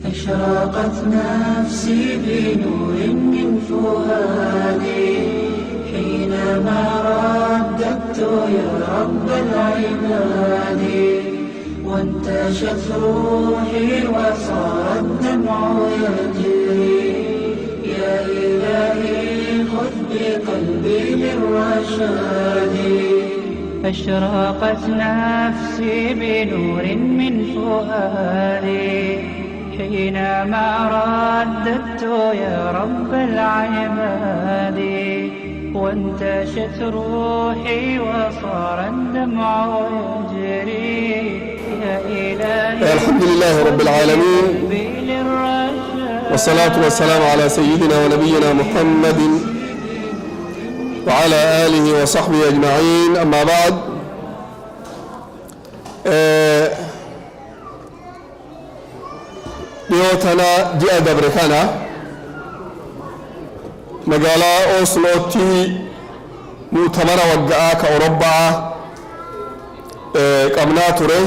أشرقت نفسي بنور من فؤادي حينما رددت يا رب العباد وانتشت روحي وصار الدمع يجري يا إلهي خذ بقلبي للرشاد أشرقت نفسي بنور من فؤادي حينما رددت يا رب العباد وانتشت روحي وصار الدمع يجري يا إلهي الحمد لله رب العالمين والصلاة والسلام على سيدنا ونبينا محمد وعلى آله وصحبه أجمعين. أما بعد، dhiyootana ji'a dabre kana magaalaa Oslootti mu'tamara waggaa ka Awurooppaa qabnaa ture.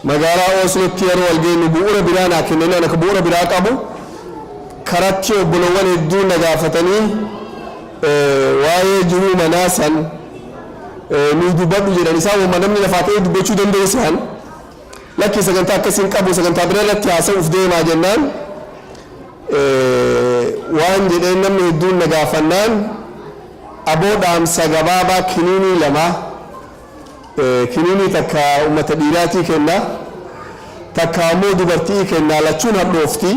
magaalaa Oslootti yeroo walgeenyu bu'uura biraa naa kennanii ana bu'uura biraa qabu karatti obbolowwan hedduu na gaafatanii waa'ee jiruu manaa san nu dubbadhu jedhan. isaan wamma namni lafaa ta'ee dubbachuu dandeessan lakki sagantaa akkasiin qabu sagantaa bira irratti haasa'uuf deemaa jennaan waan jedheen namni hedduun na gaafannaan aboo dhaamsa gabaabaa kiniinii lama kiniinii takka uummata dhiiraatii kenna takka ammoo dubartii kenna lachuun hadhoofti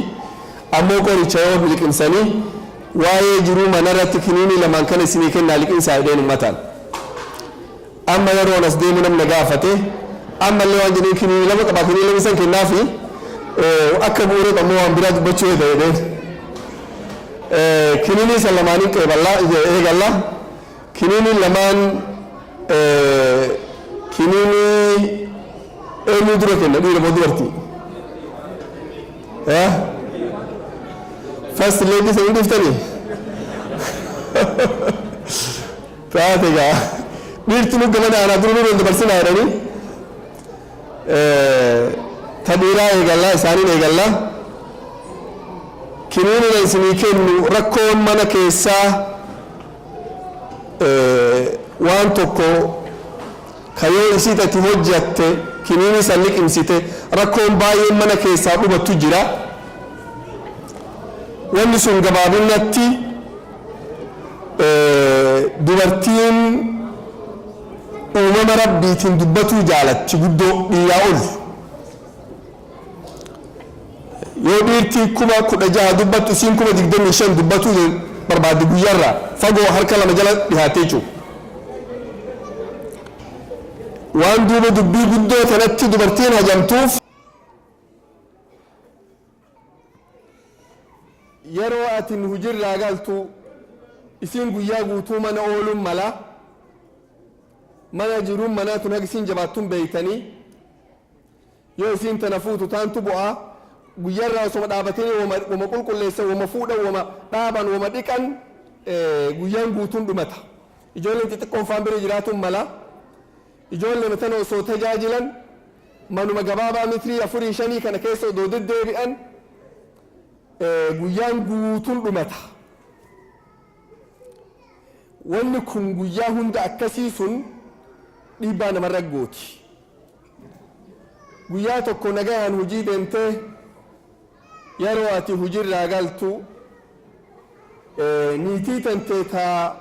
ammoo qoricha yoo liqimsanii waa'ee jiruu manarratti kiniinii lamaan kana isinii kennaa liqimsaa jedheen uummataan. amma yeroon as deemu namni na gaafate amma illee waan jedheen kiniinii lama qabaa kiniinii lama isan kennaa fi akka bu'uura ammoo waan biraa dubbachuu jedheen kiniinii san lamaaniin qeeballaa eegallaa kiniinii lamaan kiniinii eenyu dura kenna dhiira moo dubartii? First lady san dhiiftanii? taate gaa dhiirti nu gama aanaa dura nuun dabarsinaa jedhanii ta dhiiraa eegallaa isaaniin eegallaa kiniinii isinii kennu rakkoon mana keessaa waan tokko kayoo isiit ati hojjatte kiniinii san liqimsite rakkoon baay'een mana keessaa dhubattu jira. wanni sun gabaabinatti dubartiin uumama rabbiitiin dubbatuu jaalatti guddoo dhiiraa ol. yoo dhiirtii 16,000 dubbattu isiin 25,000 dubbatuu barbaadde guyyaarraa fagoo harka lama jala dhihaatee jiru. waan duuba dubbii guddoo kanatti dubartiin hajamtuuf yeroo atin hujirraa galtu isiin guyyaa guutuu mana ooluun mala mana jiruun manaa tun haga isiin jabaattuun beeytanii yoo isiin tana fuutu taantu bu'aa guyyaarraa osoma dhaabatanii wama qulqulleessan wama fuudhan wama dhaaban wama dhiqan guyyaan guutuun dhumata. ijoolleen xixiqqoon faan bira jiraatuun mala ijoollee tana osoo tajaajilan manuma gabaabaa mitirii 4-5 kana keessa odoo deddeebi'an guyyaan guutuun dhumata. wanni kun guyyaa hunda akkasii sun dhiibbaa namarra gooti. guyyaa tokko nagayaan hujii deemtee yeroo ati hujirraa galtu niitii tantee taa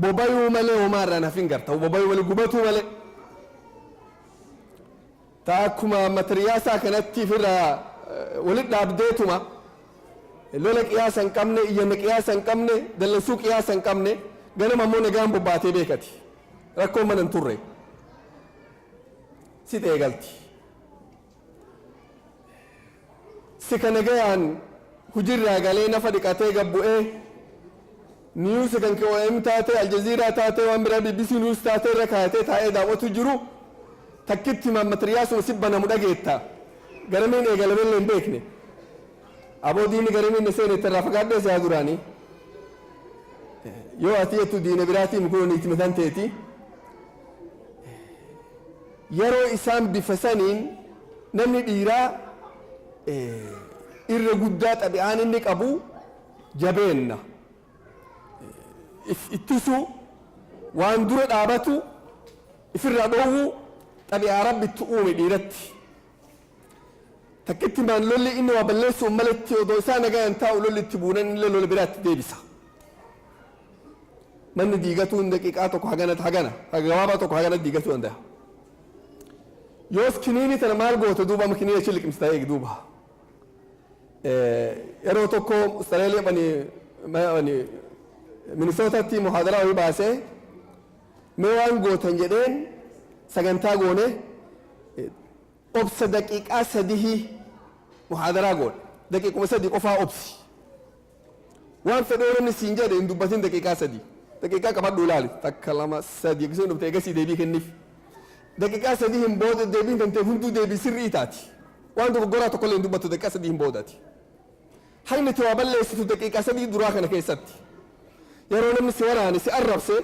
bobayuu malee homaarraa nafin garta bobayuu malee gubatuu malee taa akkuma matariyaasaa kanatti firraa walit dhaabdeetuma lola qiyaasa hin qabne iyyanna qiyaasa hin qabne dallansuu qiyaasa hin qabne ganama ammoo nagaan bobbaatee beekati rakkoon mana hin turre si eegalti. si ka nagayaan hujirraa galee nafa dhiqatee gabbu'ee niwusi kan OM taatee aljaziiraa taatee waan biraa BBC News taatee irra kaayatee taa'ee daawwatu jiru takkitti mamatiriyaasuma sibbanamu dhageetta garameen eegalamee hin beekne aboo diinni garameen seen itti irraa fagaadhee isaa duraanii yoo ati jettu diina biraatiin kun itti matan teeti yeroo isaan bifa saniin namni dhiiraa irra guddaa xabi'aan inni qabu jabeenna ittisu waan dura dhaabatu ifirraa dhoowwu xabi'aa rabbitti uume dhiiratti takkitti maan lolli inni waa balleessuun malatti odoo isaa nagaan taa'u lolli itti buunan illee lola biraatti deebisa manni diigatuun daqiiqaa tokko hagana gabaabaa tokko hagana diigatuu danda'a yoos kiniini tana maal goote duuba ama kiniini achi liqimsitaa eegi duuba yeroo tokko ustareelee bani minisootatti muhaadaraa wayii baasee mee waan gootan jedheen sagantaa goone obsa daqiiqaa sadii muhaadaraa goone daqiiquma sadii qofaa obsi waan fedhoo namni siin jedhe hin dubbatin daqiiqaa sadii daqiiqaa qabadhu ilaali takka lama sadii eegisee dhufte eegasii deebii kenniif daqiiqaa sadii hin booda deebiin tantee hunduu deebii sirrii taati waan dogoggoraa tokkollee hin dubbattu daqiiqaa sadii hin boodaati haqni waa balleessitu daqiiqaa sadii duraa kana keessatti yeroo namni si waraane si arrabse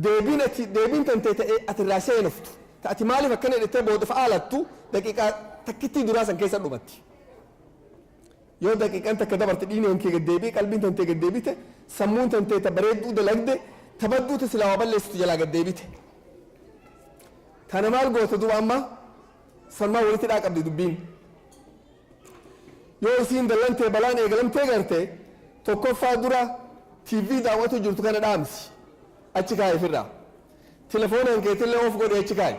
deebiin tantee ta'ee ati irraa seenuftu ta'ati maaliif akkana jedhee booda fa'aalattu daqiiqaa takkittii duraa san keessa dhumatti yoo daqiiqaan takka dabarte dhiineen kee gaddeebii qalbiin tantee gaddeebite sammuun tantee ta bareedduu dalagde tabadduuta silaa waa balleessitu jalaa gaddeebite kana maal goota duuba amma salmaa walitti dhaa qabdi dubbiin yoo isiin dallantee balaan eegalamtee garte tokkoffaa dura TV daawwatu jirtu kana dhaamsi achi kaa'e firraa telefoonaan keetillee of godhe achi kaa'e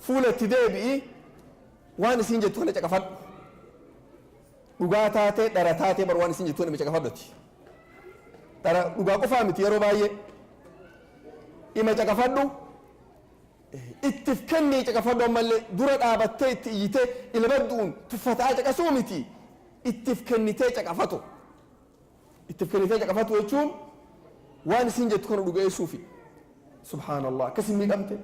fuula itti deebi'i waan isiin jettu kana caqafadhu dhugaa taatee dhara taatee bar waan isiin jettu kana caqafadhuti dhara dhugaa qofaa miti yeroo baay'ee ima caqafadhu ittif kennee caqafadhu ammallee dura dhaabattee itti iyyitee ilmadduun tuffataa caqasuu miti ittif kennitee caqafatu ittif kennitee caqafatu jechuun waan isiin jettu kana dhugeessuufi subhaanallah akkasii miidhamte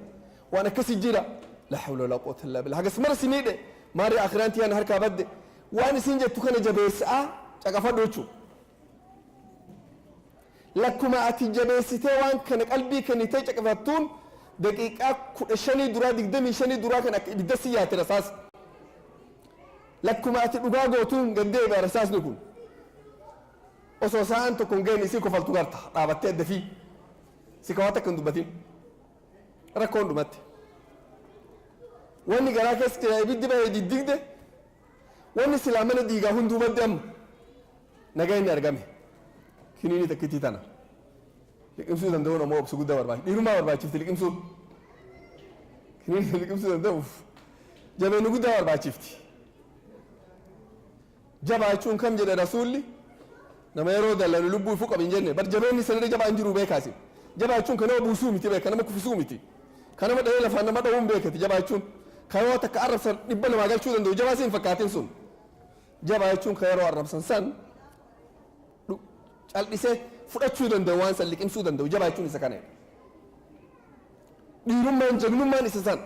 waan akkasii jira la hawla wala quwwata illa billah hagas mara simiidhe maari akhiraanti yana harkaa badde waan isiin jettu kana jabeessaa caqafadhu jechuun lakkuma ati jabeessitee waan kana qalbii kennitee caqafattuun daqiiqaa 15 duraa 25 duraa kan akka ibidda si yaate rasaas lakkuma ati dhugaa gootuun gaddeebi'a rasaasni kun osoo sa'aan tokko hin geenye isii kofaltu garta dhaabattee addafii si kawaa takka hin dubbatin rakkoon dhumatte wanni garaa keessa jira ibiddi bahee diddigde wanni silaa mana diigaa hunduu badde amma nagaa inni argame kiniini takkittii tana liqimsuu danda'uun ammoo obsa guddaa barbaachifti dhiirummaa barbaachifti liqimsuun kiniini liqimsuu danda'uuf jabeenni guddaa barbaachifti jabaachuun kam jedhe rasuulli nama yeroo dallanu lubbuu ifuu qabin jenne bar jabeenni sanirra jabaan jiru beekaasi jabaachuun kanama buusuu miti beeka nama kufisuu miti kanama dhahee lafaan nama dhahuun beekati jabaachuun kanama takka arrabsan dhibba namaa galchuu danda'u jabaasii hin fakkaatin sun jabaachuun kan yeroo arrabsan san cal'isee fudhachuu danda'u waan san liqimsuu danda'u jabaachuun isa kana dhiirummaan jagnummaan isa san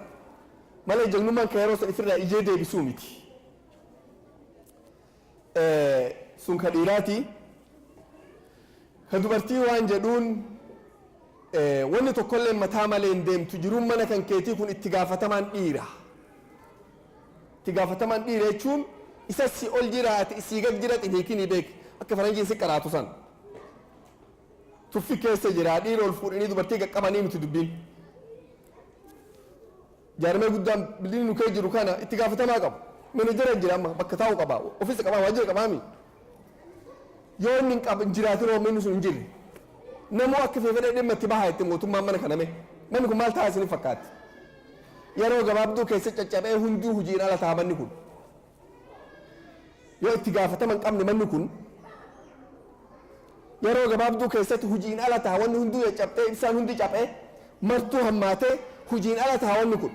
malee jagnummaan kan yeroo san ifirraa ijee deebisuu miti sun ka dhiiraati ka dubartii waan jedhuun wanni tokkollee mataa malee hin deemtu jiruun mana kan keetii kun itti gaafatamaan dhiira itti gaafatamaan dhiira jechuun isa si ol jiraate isii gad jira xiniikinii beek akka faranjiin si qaraatu san tuffi keessa jira dhiira ol fuudhanii dubartii qaqqabanii miti dubbiin jaarmee guddaan bildiin nu kee jiru kana itti gaafatamaa qabu menejera jira amma bakka taa'u qaba ofiisa qabaa waajjira qabaami yoo inni hin jiraatin oomishu sun hin jirre namoo akka feefedhee dhimma itti bahaa itti mootummaan mana kaname manni kun maal ta'a isin fakkaatti yeroo gabaabduu keessa caccabee hunduu hojiin ala ta'a manni kun yoo itti gaafatama hin qabne manni kun yeroo gabaabduu keessatti hojiin ala ta'a wanni hunduu caccabee ibsaan hundi cabee martuu hammaatee hojiin ala ta'a wanni kun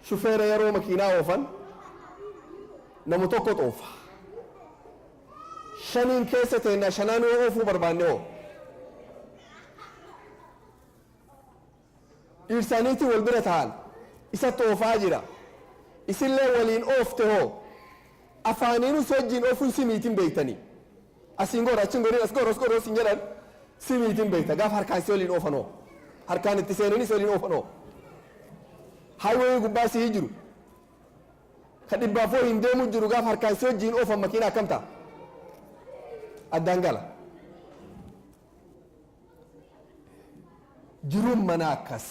shufeera yeroo makiinaa oofan namu tokko xoofa shaniin keessa ta'e shanaan yoo oofuu barbaanne hoo dhiirsaaniitti wal bira ta'an isatti oofaa jira isillee waliin oofte hoo afaaniinus wajjiin oofuun simiitiin beektanii asiin goora achiin godhin as goora siin jedhan simiitiin beekta gaaf harkaan si waliin oofan hoo harkaan itti seenanis waliin oofan hoo haywee gubbaa sii jiru dhibbaafoo hin deemu jiru gaaf harkaan si wajjiin oofan makiinaa akkam ta'a addaan gala jiruun mana akkas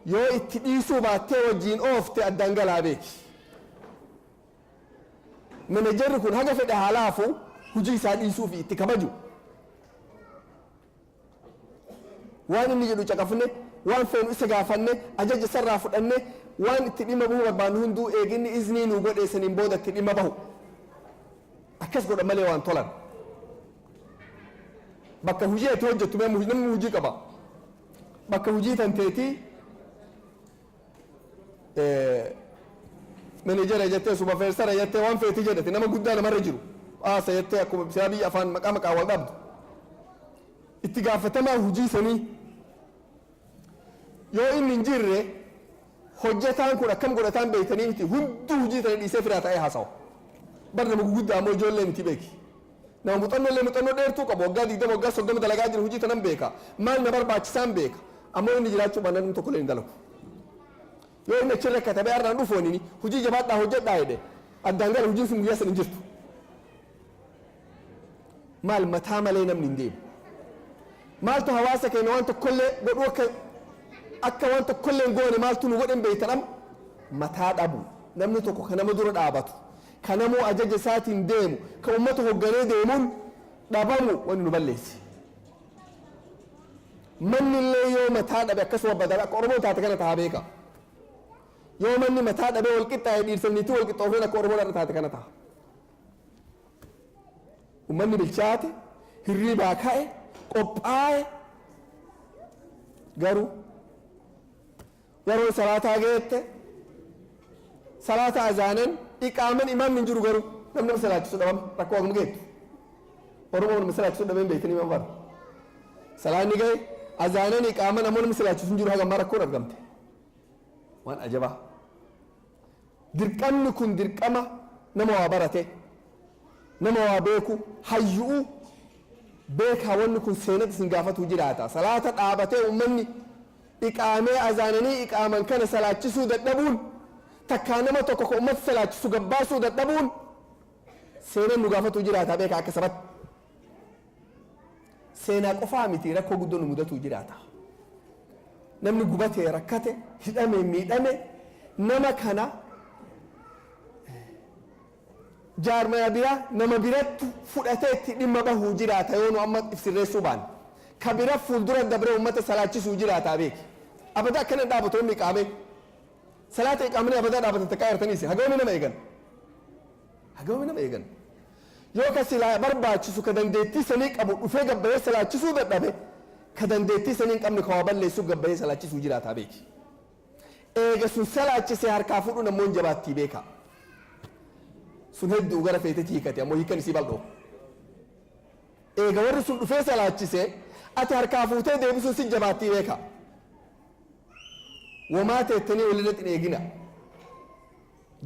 yoo itti dhiisuu baattee wajjiin oofte addaan galaa beeki menejarri kun haga fedhe haalaafu hujii isaa dhiisuu fi itti kabaju waan inni jedhu caqafne waan feenu isa gaafanne ajaja sarraa fudhanne waan itti dhimma bahuu barbaannu hunduu eeginni iznii nuu godheessaniin booda itti dhimma bahu akkas godha malee waan tolan bakka hujii ati hojjettu namni hujii qaba bakka hujii tanteetii menejera jettee superveesara jettee waan feeti jedhate nama guddaa namarra jiru aasa jettee akkuma bisaa biyya afaan maqaa wal dhabdu itti gaafatamaa hujii sanii yoo inni hin jirre hojjetaan kun akkam godhataan beeytanii miti hunduu hujii tana dhiisee firaa ta'ee haasawa bar nama guguddaa ammoo ijoollee miti beeki nama muuxannoo dheertuu qabu waggaa 20 waggaa 30 dalagaa jiru hujii tanan beeka maal na barbaachisaan beeka ammoo inni jiraachuu baannaan namni tokko leen dalagu yoo inni achirra katabee har'aan dhufoonini hujii jabaadhaa hojjedhaa jedhe addaan gala hujiin sun guyyaa san hin jirtu maal mataa malee namni hin deemu maaltu hawaasa keenya waan tokkollee godhuu akka waan tokkollee hin goone maaltu nu godhen beeytadham mataa dhabu namni tokko ka nama dura dhaabatu ka namoo ajaja isaatiin deemu ka ummata hogganee deemuun dhabamu wanni nu balleessi manni illee yoo mataa dhabe akkasuma badala akka oromoo taate kana ta'a beeka yoo manni mataa dhabee wal qixxaa'e dhiirsaniitii wal qixxoofneen akka oromoo dhala taate kana ta'a ummanni bilchaate hirriibaa ka'e qophaa'e garuu yeroo salaataa geette salaata azaanen iqaaman imaamni hin jiru garuu namni nama salaachisu dhabame rakkoo akkuma geettu oromoo nama salaachisu dhabeen beekanii man bara salaanni ga'e azaanen iqaaman ammoo nama salaachisu hin jiru hagammaa rakkoon argamte waan ajabaa dirqamni kun dirqama nama waa barate nama waa beeku hayyu'u beekaa wanni kun seenatti isin gaafatu jiraata salaata dhaabatee ummanni iqaamee azaananii iqaaman kana salaachisuu dadhabuun takkaa nama tokko ka ummata salaachisu gabbaasuu dadhabuun seenan nu gaafatu jiraata beekaa akka sabatti seenaa qofaa miti rakkoo guddoo nu mudatu jiraata namni gubatee rakkate hidhame miidhame nama kana jaarmaya biraa nama birattu fudhatee itti dhimma bahuu jiraata yoo nu amma ibsirreessuu baanne ka bira fuuldura dabree ummata salaachisuu jiraata beeki abada akkana dhaabatoonni iqaamee salaata iqaamanii abada dhaabatan takkaa yartaniisi hagawmi nama eegan yoo ka silaa barbaachisu ka dandeettii sanii qabu dhufee gabbayee salaachisuu dadhabe ka dandeettii sanii hin qabne ka waa balleessuu gabbayee salaachisuu jiraata beeki eega sun salaachisee harkaa fuudhu namoon jabaattii beeka sun hedduu gara feetetti hiikate ammoo hiikan isii bal'oo eega warri sun dhufee salaachisee ati harkaa fuutee deebisuun si jabaattii beeka wamaa teettanii walirratti hin eegina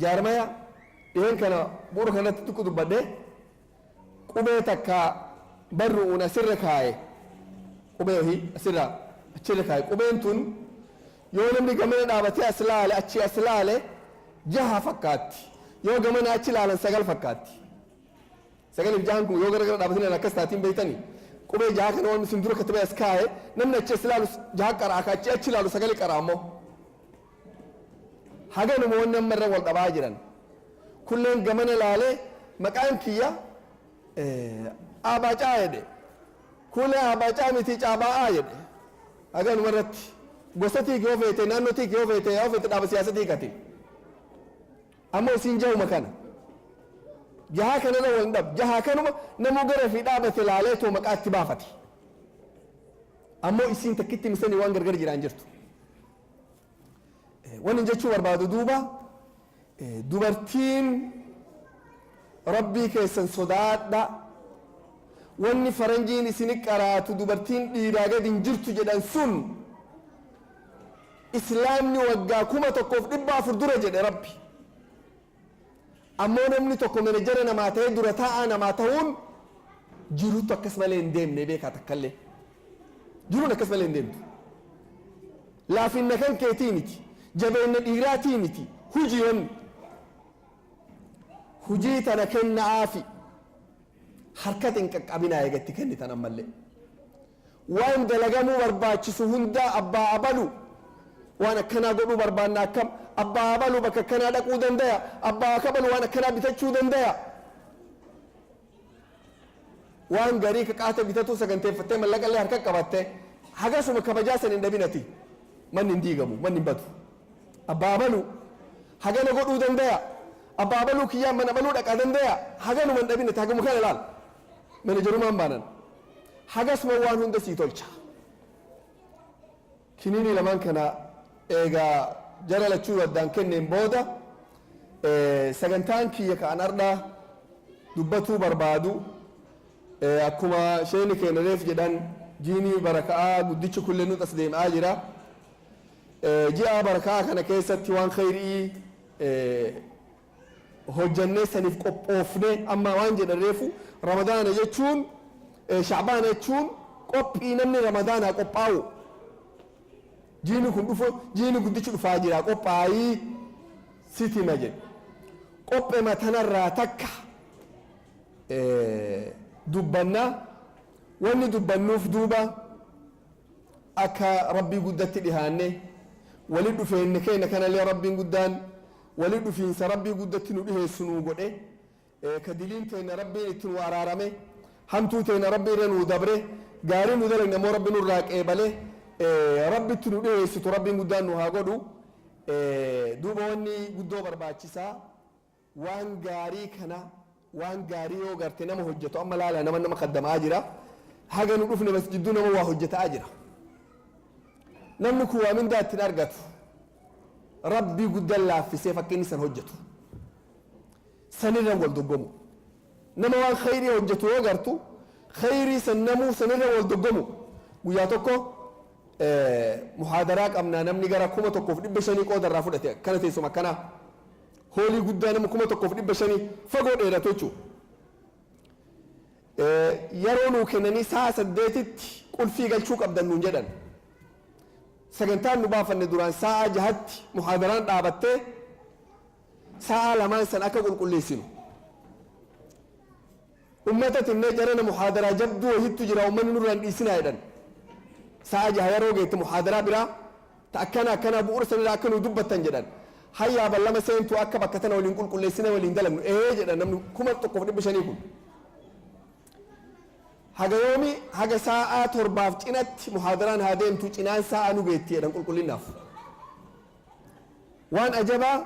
jaarmaya dhiheen kana bu'uura kanatti xiqqoo dubbadhee qubee takka barru'uun asirra kaa'e qubee ohii asirra achirra kaa'e qubeen tun yoo namni gamana dhaabatee as laale achi as laale 6 fakkaatti yoo gamana achi laalan 9 fakkaatti 9 fi 6 kun yoo gara gara dhaabatanii akkas taatiin beeytanii qubee 6 kana waan isin dura katabee as kaa'e namni achi as laalu 6 qaraa akka achi laalu 9 qaraa ammoo haganuma waan namarra wal dhabaa jiran kulleen gamana laalee maqaan kiyya abacaa jedhe kullee abacaa miti caaba'aa jedhe haganuma irratti gosatii kee ofeete naannotii kee ofeete dhaaba siyaasatii kati ammoo isin jahuma kana jahaa kanarra wal dhab jahaa kanuma namuu gara fi dhaabate laalee too maqaatti baafate ammoo isin takkitti misanii waan gargar jiraan jirtu waan jechuu barbaadu duuba dubartiin rabbii keessan sodaadha wanni faranjiin isini qaraatu dubartiin dhiiraa gad hin jirtu jedhan sun islaamni waggaa 1400 dura jedhe rabbi ammoo namni tokko menejera namaa ta'ee dura taa'aa namaa ta'uun jiruutu akkas malee hin deemne beekaa takkallee jiruun akkas malee hin deemtu laafinna kan keetii miti jabeenna dhiiraatii miti hujiyoonni هجيتنا كن عافي حركة قبنا يجت كنتنا ملء وان دلقمو برباچسو هندا أبا أبلو وانا كنا قلو بربانا كم أبا أبلو بك كنا لقو دندايا أبا أكبلو وانا كنا بتچو دندايا وان غريك قاته بتتو سكنتي فتة ملقا اللي حركة قبته حاجة سوما كبجاسن اندبينتي من نديقمو من نبتو أبا أبلو حاجة نقولو دندايا أبا أبلو كيام من أبلو لك دندايا حاجة نمن دبينتي حاجة مكان لال من جرمان بانن حاجة اسمه وان هند سيتولشا كنيني لمن كنا إيجا جرى لتشو ودان كنين بودا سجنتان كي يكان أردا دبتو بربادو أكما شيني كنا ريف جدان جيني بركة قديش كل نوت أسلم آجرا جاء بركة كنا كيسة تيوان خيري هجنة سنف قبوفني أما وان جد ريفو رمضان يجون شعبان يجون قبي نمني رمضان قباو جيني كن دفو جيني قديش الفاجرة قباي سيتي مجد قبي ما تنرى تكا دبنا واني دبنوف دوبا أكا ربي قدت لهاني ولد فين كينا كان لي ربي قدان ولد فين سربي قدت نبيه السنو قده كدلين تين ربي نتنو عرارمه همتو تين ربي رنو دبره قارين ودرن نمو ربي نراك إباله ربي تنبيه ستو ربي قدان نها قدو دوبا واني قدو برباچسا وان قاري كنا وان قاري وقرت نمو هجتو أما لا نما قدم آجرا حاجة نقفنا بس جدو نمو هجت آجرا نمكو ومن دات نرقتو ربي قد الله في سيفك نسان هجتو سنرى والدقمو نما وان خيري هجتو وقرتو خيري سنمو سنرى والدقمو وياتوكو محاضرات أمنا نمني قرأ كوما توقف نبشاني قودر رافودة كانت يسمى كنا هولي قد نمو كوما توقف نبشاني فقود إيرا توچو يرونو كنني ساسة ديتت قل في قلشوك أبدا ننجدا سجنتان نبافن دوران ساعة جهت محاضران دابته ساعة لما إنسان أكبر كل سنة أمتة النجارة محاضرة جبدو وهي تجرى ومن نوران إسنا أيضا ساعة جهيرو جيت محاضرة برا تأكنا كنا بورسنا لكنو دبة تنجدا هيا بالله ما سين تو أكبر كتنا ولين كل سنة ولين دلنا إيه جدا نمن كم تقفني بشانيكم haga yomi haga sa'a torbaaf cinatti muhaadaraan haa deemtu cinaan sa'a nu geetti jedhan qulqullinnaaf waan ajabaa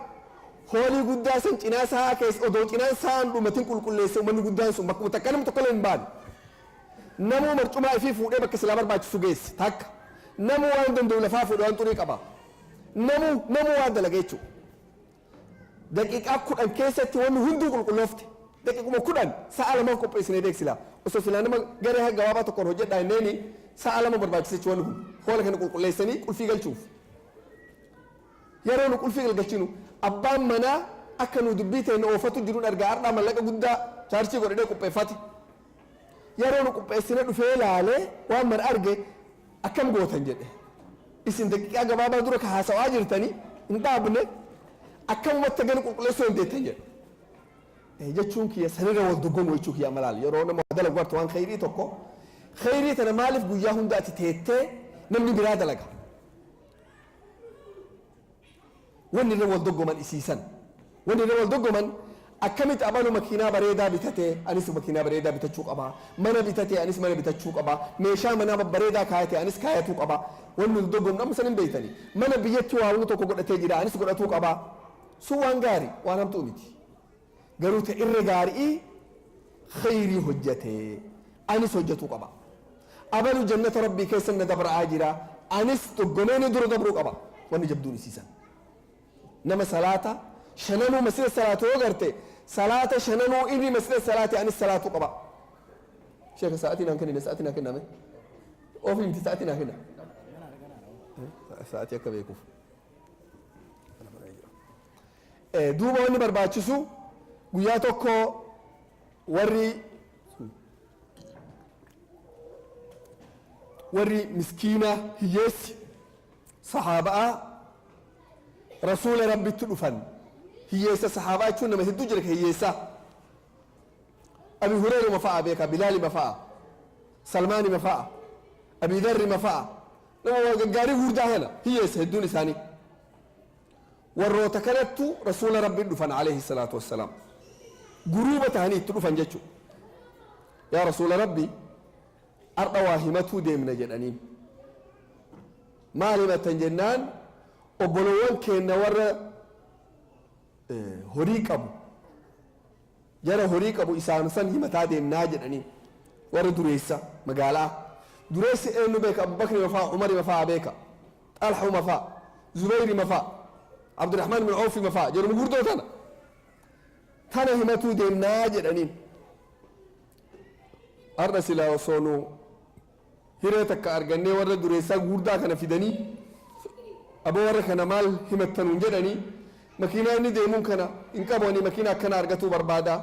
hoolii guddaa san cinaa sa'a keessa odoo cinaan sa'aan dhumatin qulqulleesse uummanni guddaan sun bakka takka namni tokko hin baane namuu marcumaa ifii fuudhee bakka silaa barbaachisu geesse takka namuu waan danda'u lafaa fuudhee waan xurii qaba namuu waan dalaga jechuudha daqiiqaa 10 keessatti wanni hunduu qulqulloofte daqiiquma 10 sa'a lama qopheessinee beeksila osoo silaa nama garee haa gabaabaa tokkoon hojjedhaa inneeni sa'a lama barbaachisa wanni kun hoola kana qulqulleessanii qulfii galchuuf yeroo nu qulfii galchinu abbaan manaa akka nu dubbii ta'e oofatu jiruun argaa har'aa mallaqa guddaa chaarchii godhadhee qopheeffate yeroo nu qopheessine dhufee laalee waan mana arge akkam gootan jedhe isin daqiiqaa gabaabaa dura ka haasawaa jirtanii hin dhaabne akkamumatti gani qulqulleessuu hin deettan jedhe jechuun kiyya sanirra wal doggomu jechuu kiyya malaal yeroo nama dalagu gartu waan khayrii tokko khayrii tana maaliif guyyaa hunda ati teettee namni biraa dalaga wanni irra wal doggoman isiisan wanni irra wal doggoman akkamitti abalu makiinaa bareedaa bitatee anis makiinaa bareedaa bitachuu qaba mana bitatee anis mana bitachuu qaba meeshaa manaa babbareedaa kaayatee anis kaayatuu qaba wanni doggomu amma sanin beeytanii mana biyyatti waa wanni tokko godhatee jira anis godhatuu qaba sun waan gaarii waan hamtuu miti garuu ta irra gaarii khayrii hojjetee anis hojjetuu qaba abalu jannata rabbii keessa na dabra'aa jira anis doggomeeni dura dabruu qaba wanni jabduun isiisan nama salaata shananuu masjida salaatu yoo garte salaata shananuu inni masjida salaati anis salaatuu qaba sheekha sa'aatii naan kennine sa'aatii naa kenname ofii miti sa'aatii naa kenna sa'aatii akka beekuuf duuba wanni barbaachisu guyyaa tokko warri miskiina hiyyeessi sahaabaa rasuula rabbitti dhufan hiyyeessa sahaabaa jechuun nama hedduu jira ka hiyyeessaa abi hureyra mafa'a beeka bilaali mafa'a salmaani mafa'a abi dharri mafa'a nama gaggaarii guddaa kana hiyyeessa hedduun isaanii warroota kanattu rasuula rabbiin dhufan alayhi salaatu wassalaam guruuba tahanii itti dhufan jechuudha yaa rasuula rabbi ardha waa himatuu deemna jedhaniin maal himatan jennaan obbolowwan keenna warra horii qabu jara horii qabu isaan san himataa deemnaa jedhaniin warra dureessa magaalaa dureessi eenyu beeka abubakri mafaa umari mafaa beeka xalxa mafaa zubayri mafaa abdurrahmaan bin awfi mafaa jedhamu gurdoo tana himatuu deemnaa jedhaniin arda silaa osoonu hiree takka argannee warra dureessaa gurdaa kana fidanii aboo warra kana maal himattanuun jedhanii makiinaa inni deemuun kana hin qabani makiinaa akkana argatuu barbaada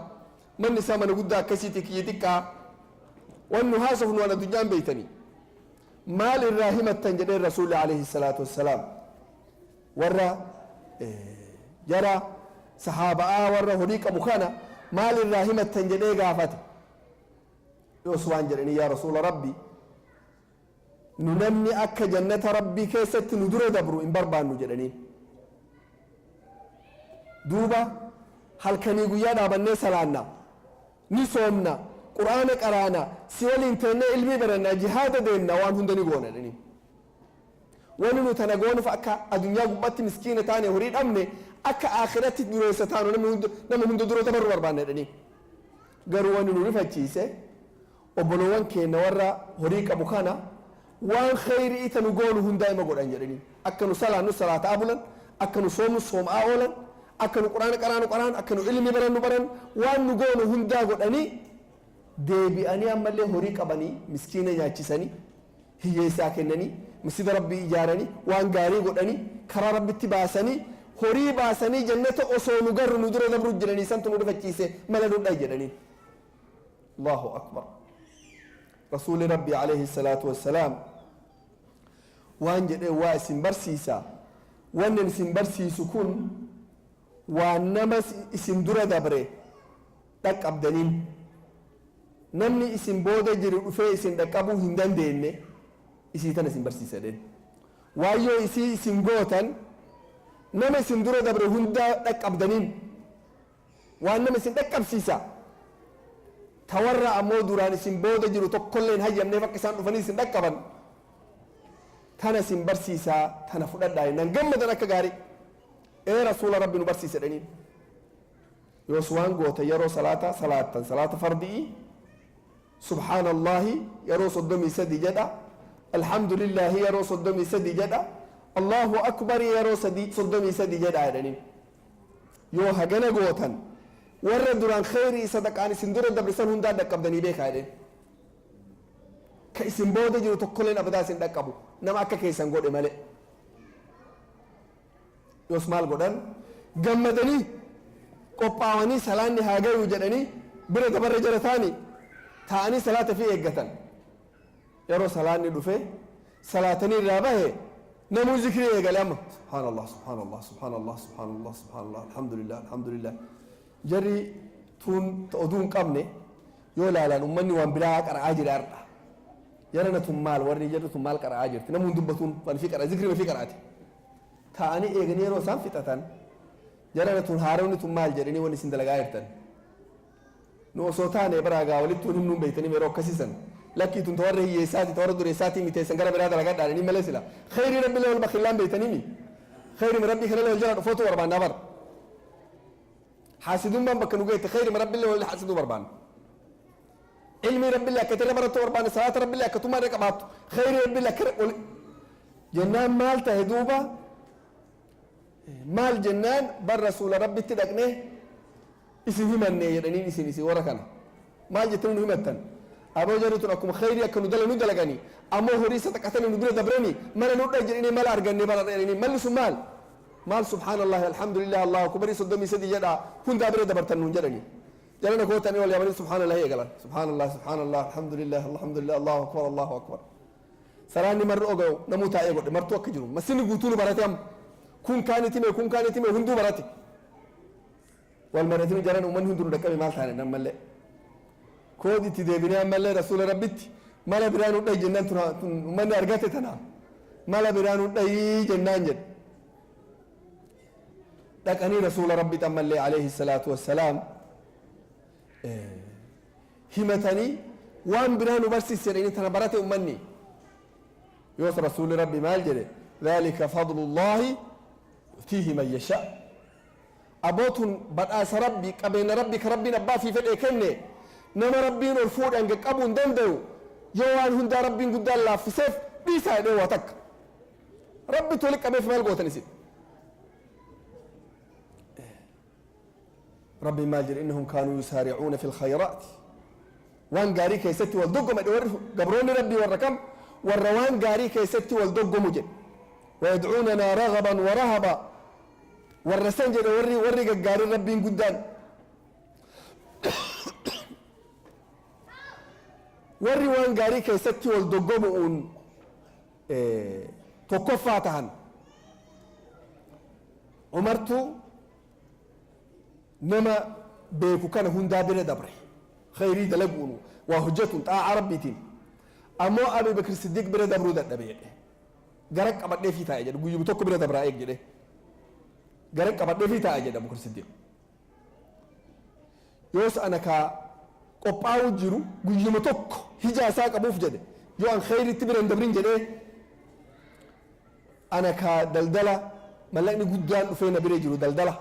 manni isaa mana guddaa akkasiiti kiyya xiqqaa waan nu haasofnu waan addunyaan beeytanii maal irraa himattan jedheen rasuulli alayhi salaatu wassalaam warra jara sahaaba'aa warra horii qabu kana maal irraa himattan jedhee gaafate yoos waan jedhanii yaa rasuula rabbi nu namni akka jannata rabbii keessatti nu dura dabru hin barbaannu jedhanii duuba halkanii guyyaa dhaabannee salaanna ni soomna qur'aana qaraana si waliin teennee ilmii barannaa jihaada deemna waan hunda ni goona jedhanii wani nu tana goonuuf akka addunyaa gubbaatti miskiina taane horii dhabne akka akhiratti dureessa taanu nama hunda dura dabarru barbaanna jedhanii garuu wani nu rifachiise obbolowwan keenya warra horii qabu kana waan khayrii ita nu goonu hundaa ima godhan jedhanii akka nu salaannu salaataa bulan akka nu soomnu soomaa oolan akka nu quraana qaraanu qaraan akka nu ilmi barannu baran waan nu goonu hundaa godhanii deebi'anii ammallee horii qabanii miskiina nyaachisanii hiyyeessaa kennanii masjida rabbii ijaaranii waan gaarii godhanii karaa rabbitti baasanii horii baasanii jannata osoo nu garru nu dura dabru jiranii santu nu rifachiise mala nu dhay jedhanii allahu akbar رسول ربي عليه الصلاة والسلام وان جدي واسم برسيسا وان اسم برسيس كن وان نمس اسم درا دبره تك أبدنين نمني اسم بودا جري وفي اسم دكابو هندان دينه اسم تنا اسم برسيسا دين وايو اسم غوتن نم اسم درا دبره هندا تك أبدنين وان نم اسم تك أبسيسا tawarra ammoo duraan isin booda jiru tokkolleen hayyamnee bakka isaan dhufanii isin dhaqqaban tana isin barsiisaa tana fudhadhaa nan gammadan akka gaarii rasuula rabbi nu barsiise jedhaniin yoos waan goota yeroo salaata fardii subhaanallahi yeroo 33 jedha alhamdulillahi yeroo 33 jedha allahu akbar yeroo 33 jedha jedhaniin yoo hagana gootan warra duraan khayrii sadaqaan isin dura dabrisan hundaa dhaqqabdanii beekaa jedheen ka isin booda jiru tokkolleen abadaa isin dhaqqabu nama akka keessan godhe malee yoos maal godhan gammadanii qophaawanii salaanni haa gayu jedhanii bira dabarra jala taanii taa'anii salaata fi eeggatan yeroo salaanni dhufe salaatanii irraa bahe namuu zikrii eegale amma subhaanallah subhaanallah subhaanallah subhaanallah subhaanallah alhamdulillah alhamdulillah jarri tun oduun qabne yoo laalaan ummanni waan biraa qara'aa jira har'a yarana tun maal warri jarri tun maal qara'aa jirti namuun dubbatuun waan fi qara'a zikrii fi qaraati ta'anii eeganii yeroo isaan fixatan jarana tun haaronni tun maal jedhanii waan isin dalagaa jirtan nu osoo taane baraagaa walittuun himnuun beeytanii yeroo akkasiisan lakkii tun tawarra hiyyeessaati tawarra dureessaati miteessan gara biraa dalagaa dhaadhanii malee sila khayrii rabbilee wal bakillaan beeytanii mi khayrii rabbii kana wal jala dhufootu barbaannaa bara حاسدون من بكنو جيت خير من رب الله ولا حاسدوا بربان علمي رب الله كتير برتو بربان صلاة رب الله كتوما ركبات خير رب الله جنان مال تهدوبا مال جنان بر رسول ربي تدقنه اسمه من يدنين اسمه وركنا مال جتنون همتن أبو جريتون أكم خير يكنو دل ندلقني أمو هريسة كتنو ندل دبرني مال نودع جريني مال أرجعني مال أرجعني مال سمال مال سبحان الله الحمد لله الله أكبر صدمي سدي جدا كن دابر دبرتن نجرني جلنا كوتاني ولا يمني سبحان الله يقال سبحان الله الحمد لله الله أكبر سراني مر أجو نموت أيقو مرتو أكجرو مسني قطون براتهم كن كانت مي هندو براتي والمرتين جران ومن هندر دكامي مال ثاني نعم ملء كودي تدبيني ملء رسول ربيت ملا برانو داي جنان تنا من أرجعت تنا ملا برانو داي جنان جد لكني رسول ربي تملي عليه الصلاة والسلام همتني وان برانو برسي سريني تنا برات أمني يوصل رسول ربي مال جد ذلك فضل الله يؤتيه من يشاء أبوتون بدأس ربي كبين ربي كربي نبا في فدء كنه نما ربي نرفود أنك أبون دندو يوان هندا ربي قد الله في سيف بيسا دواتك ربي تولك أبي في مالقوة نسيب ربي ماجر إنهم كانوا يسارعون في الخيرات وان قاري كيستي والدقم قبروني ربي والركم والروان قاري كيستي والدقم مجد ويدعوننا رغبا ورهبا والرسنجد وري قاري ربي قدان وري وان قاري كيستي والدقم توقفاتهن عمرتو نما بيكو كان هندا بلا دبر خيري دلقون وهجة طاعة ربيتين أما أبي بكر الصديق بلا دبرو دبي غرق أبد في تاجد بيجي بتوك بلا دبر أيك جده غرق أبد في تاجد أبو بكر الصديق يوس أنا كا قباو جرو بيجي بتوك هجا ساق أبو فجده يو أن خيري تبرن دبرين جده أنا كا دلدلة ملأني قدام فين بريجرو دلدلة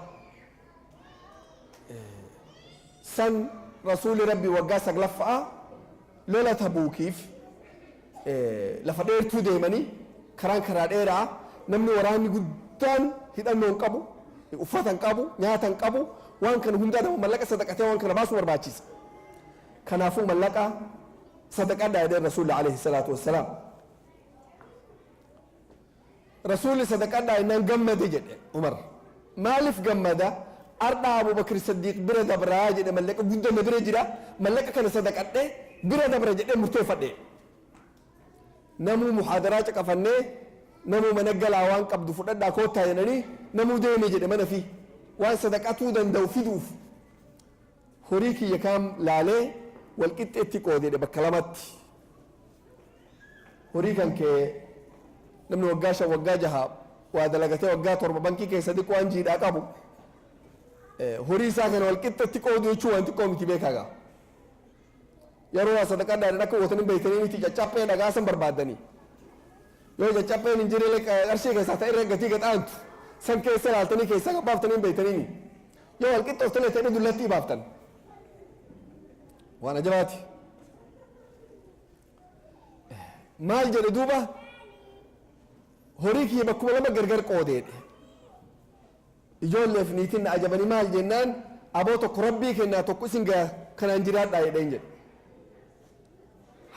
سن رسول ربي وقاسك لفعة لولا تبوكيف لفدير تو ديماني كران كران إيرا نمني وراني قدان هيدان نون قبو وفاتن قبو نياتن قبو وان كان هندا دم ملكة صدقته وان كان باسو ورباچيس كنافو ملكة صدقة دايدر رسول عليه الصلاة والسلام رسول صدقة داينان قمد جد عمر مالف قمده أردا أبو بكر الصديق برا دبرة جد ملك جدا مبرة جرا ملك كان صدق أده برا دبرة جد مرتفع ده نمو محاضرات كفنة نمو منقل عوان قبض فرد داكوتا يعني نمو ده مجد من في وان صدقته دن دو في دوف هوريكي يكام لالي والكت اتكو ده بكلامات هوريكان كي نمو وقاشة وقاجها وادلقته وقات ورب بنكي كي صدق وانجي داكابو horii isaa kana wal qixxatti qoodu jechuun wanti xiqqoo miti beekaaga yeroo sadaqaa daadhaa akka wotanii beekanii miti caccaphee dhagaa san barbaaddanii yoo caccapheen hin jirre qarshii keessaa ta'e irra gatii gadhaantu san keessa laaltanii keessaa baaftanii beektanii yoo wal qixxooftanii ta'e dullattii baaftan waan ajabaati maal jedhe duuba horii kiyya bakkuma lama gargar qoodeedhe ijoolleef niitiin ajabanii maal jennaan aboo tokko rabbii kennaa tokko isin gaa kanaan jiraadhaa jedheen jedhe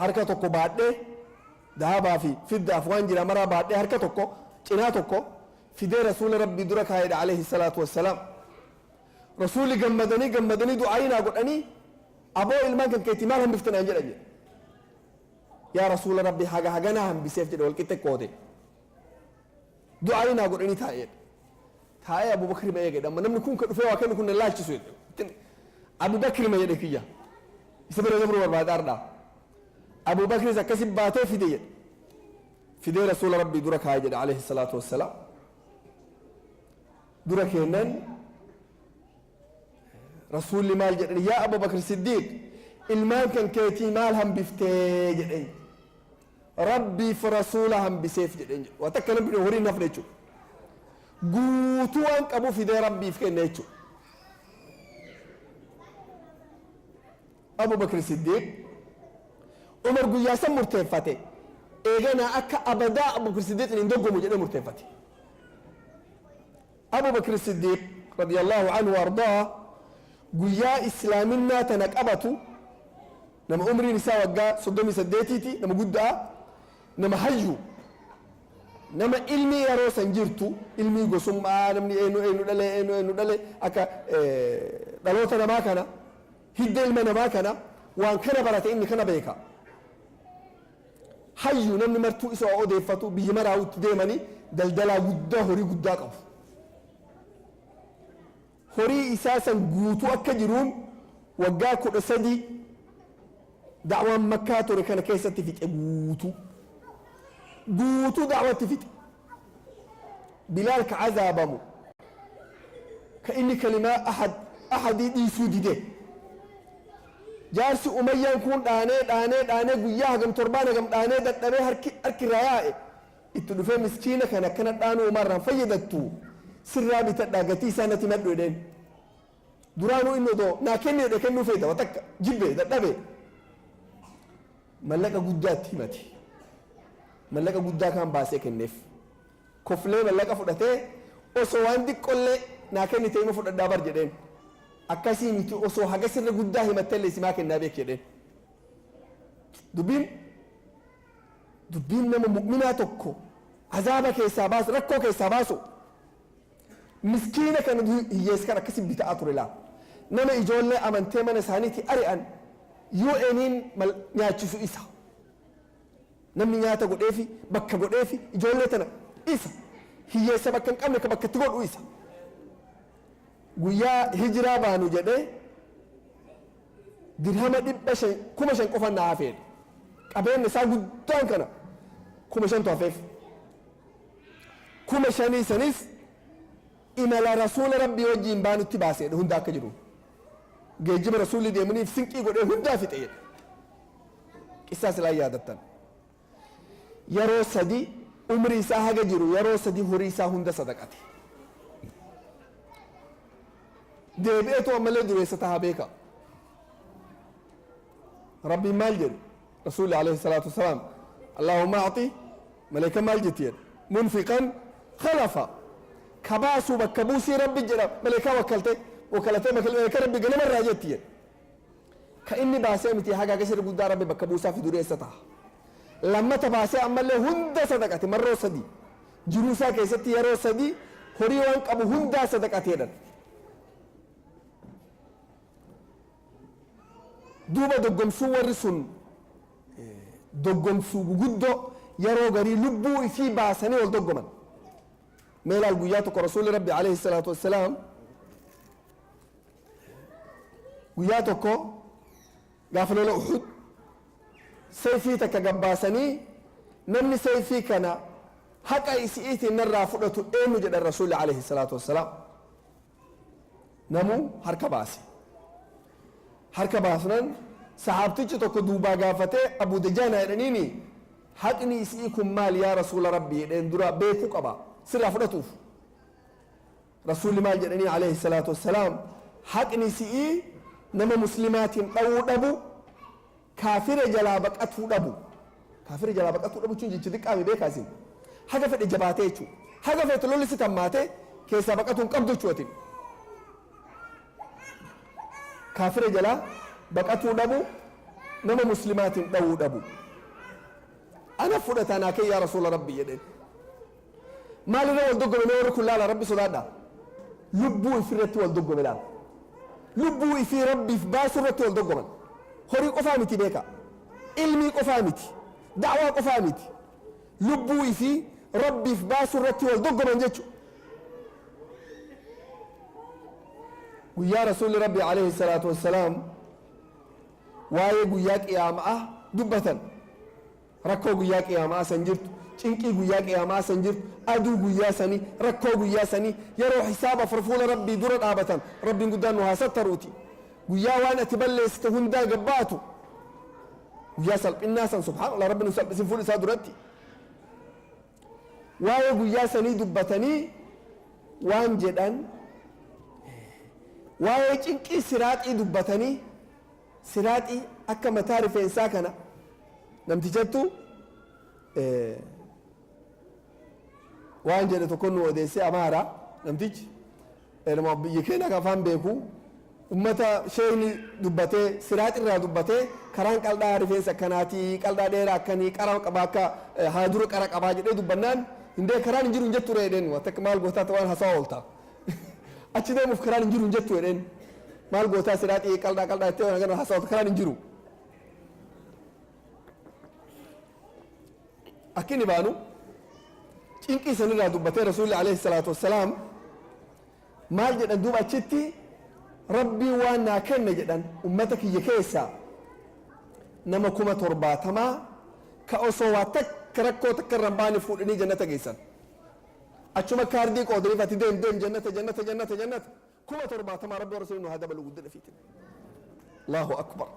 harka tokko baadhee dahabaa fi fiddaaf waan jira maraa baadhee harka tokko cinaa tokko fidee rasuula rabbii dura kaayedha alayhi salaatu wassalaam rasuulli gammadanii du'aayinaa godhanii aboo ilmaan kan keetii maal hambiftanaan jedha jedhe yaa rasuula rabbii haganaa hambiseef jedhe walqixxe qoode du'aayinaa godhanii taa'edha taa'ee Abu Bakri ma eegedha amma namni kun ka dhufee waa kennu kun laalchisu Abu Bakri ma jedhe kiyya isa bira dabru barbaadaadha Abu Bakri akkasi baatee fidee rasuula rabbii dura kaa'ee jedhe alayhi salaatu wassalaam dura kennan rasuulli maal jedhan yaa Abu Bakri Siddiq ilmaan kan keetii maal hambiftee jedheen rabbii fi rasuula hambiseef jedheen waa takka namni horii nafne jechuudha guutuu waan qabu fidee rabbiif kenne jechuudha Abu Bakr Siddiq Umar guyyaa san murteeffate eeganaa akka abadaa Abu Bakr Siddiq hin doggomu jedhee murteeffate Abu Bakr Siddiq radiyallahu anhu wardaa guyyaa islaaminaa tana qabatu nama umriin isaa waggaa 38ti nama guddaa nama hayyu nama ilmi yeroo san jirtu ilmi gosummaa namni eenyu dhale akka dhaloota namaa kana hidda ilma namaa kana waan kana barate inni kana beeka hayyu namni martuu isa odeeffatu biyya maraawutti deemanii daldalaa guddaa horii guddaa qabu horii isaa san guutuu akka jiruun waggaa 13 da'waan makkaa ture kana keessatti fixe guutuu da'watti fixe bilaal ka azaabamu ka inni kalimaa ahadii dhiisuu dide jaarsi umayyaan kun dhaanee guyyaa hagam torbaan hagam dhaanee dadhabee harki irraa yaa'e itti dhufee miskiina kana akkana dhaanuu umarraan fayyadattu sirraa bitadhaa gatii isaa natti madhu jedheen duraanuu inni odoo naa kenni jedhe kennuu feeta watakka jibbe dadhabe mallaqa guddaatti himate mallaqa guddaa kan baasee kenneef koflee mallaqa fudhatee osoo waan xiqqollee naa kennite ima fudhadhaa bar jedheen akkasii miti osoo haga sirra guddaa himattellee simaa kennaa beek jedheen dubbiin nama mu'minaa tokko azaaba keessaa baasu rakkoo keessaa baasu miskiina kana hiyyeessa kan akkasii bitaa ture laa nama ijoollee amantee mana isaaniitti ari'an UN'n nyaachisu isa namni nyaata godheefi bakka godheefi ijoollee tana isa hiyyeessa bakka hin qabne ka bakka itti godhu isa guyyaa hijiraa baanu jedhee dirhama 5,000 qofa naa hafeedha qabeenya isaa guddaan kana 5,000 hafeef 5,000 sanis imala rasuula rabbii wajjiin baanutti baaseedha hunda akka jiru geejjiba rasuulli deemaniif sinqii godhee hundaa fixeedha qissaa silaa yaadattan yeroo 3 umrii isaa haga jiru yeroo 3 horii isaa hunda sadaqate deebi'eetu ammallee dureessa tahaa beeka rabbiin maal jedhu rasuulli alayhi salaatu wasalaam allahumma acti maleeka maal jetti jedha munfiqan khalafa kabaasuu bakka buusii rabbi jedha maleekaa wakkalatee maleeka rabbi ganamarraa jetti jedha ka inni baasee miti haga gasir guddaa rabbi bakka buusaa fi dureessa taha lammata baasee ammallee hunda sadaqate marroo 3 jiruu isaa keessatti yeroo 3 horii waan qabu hundaa sadaqateedhan duuba doggomsuu warri sun doggomsuu guguddoo yeroo garii lubbuu ifii baasanii wal doggoman meelaal guyyaa tokko rasuulli rabbi alayhi salaatu wassalaam guyyaa tokko gaafa lola Uhud sayfii takka gabbaasanii namni sayfii kana haqa isiitiin narraa fudhatu eenyu jedhan rasuulli alayhi salaatu wassalaam namuu harka baasnan sahaabtichi tokko duubaa gaafatee Abu Dajaana jedhaniini haqni isii kun maal yaa rasuula rabbii jedheen dura beekuu qaba sirraa fudhatuuf rasuulli maal jedhanii alayhi salaatu wassalaam haqni isii nama muslimaatiin dhawuu dhabu kaafira jalaa baqatuu dhabu jechuun jecha xiqqaami beekaasin haga fedhe jabaatee jechuudha haga fedhe lolli si tammaatee keessaa baqatuu hin qabdu jechuutin kaafira jalaa baqatuu dhabu nama muslimaatiin dhawuu dhabu ana fudhataa naa kee yaa rasuula rabbi jedheen maalirra wal doggome warri kun laala rabbi sodaadha lubbuu ifirratti wal doggome laala lubbuu ifii rabbiif baasuu irratti wal doggoman horii qofaa miti beeka ilmii qofaa miti da'waa qofaa miti lubbuu ifii rabbiif baasuu irratti wal doggoman jechuudha guyyaa rasuulli rabbi alayhi salaatu wassalaam waa'ee guyyaa qiyaamaa dubbatan rakkoo guyyaa qiyaamaa san jirtu cinqii guyyaa qiyaamaa san jirtu aduu guyyaa sanii rakkoo guyyaa sanii yeroo hisaaba fuula rabbii dura dhaabatan rabbiin guddaan nu haa sattaruuti guyyaa waan ati balleessite hundaa gabbaatu guyyaa salphinnaa san subhaanallah rabbi nu salphisin fuula isaa duratti waa'ee guyyaa sanii dubbatanii waan jedhan waa'ee cinqii siraaxii dubbatanii siraaxii akka mataa rifeensaa kana namtichattu waan jedhe tokko nu odeesse amaara namtichi nama biyya keenya afaan beeku ummata sheeyni dubbatee siraaxirraa dubbatee karaan qal'aa rifeensa akkanaatii qal'aa dheeraa akkanii qara qabaa akka haadura qara qabaa jedhee dubbannaan hindee karaan hin jiru hin jettu jedheen akka maal gootaa waan hasaa ooltaa achi deemuuf karaan hin jiru hin jettu jedheen maal gootaa siraaxii qal'aa itti waan agarra hasaa oolta karaan hin jiru akkini baanu cinqii sanirraa dubbatee rasuulli alayhi salaatu wassalaam maal jedhan duuba achitti rabbii waan naa kenne jedhan ummata kiyya keessa nama 70,000 ka osoo waa takka rakkoo takka irra hin baane fuudhanii jannata geessan achuma kaardii qoodaniif ati deem jannata 70,000 rabbi rasuulli nu haa dabalu guddina fiitin allahu akbar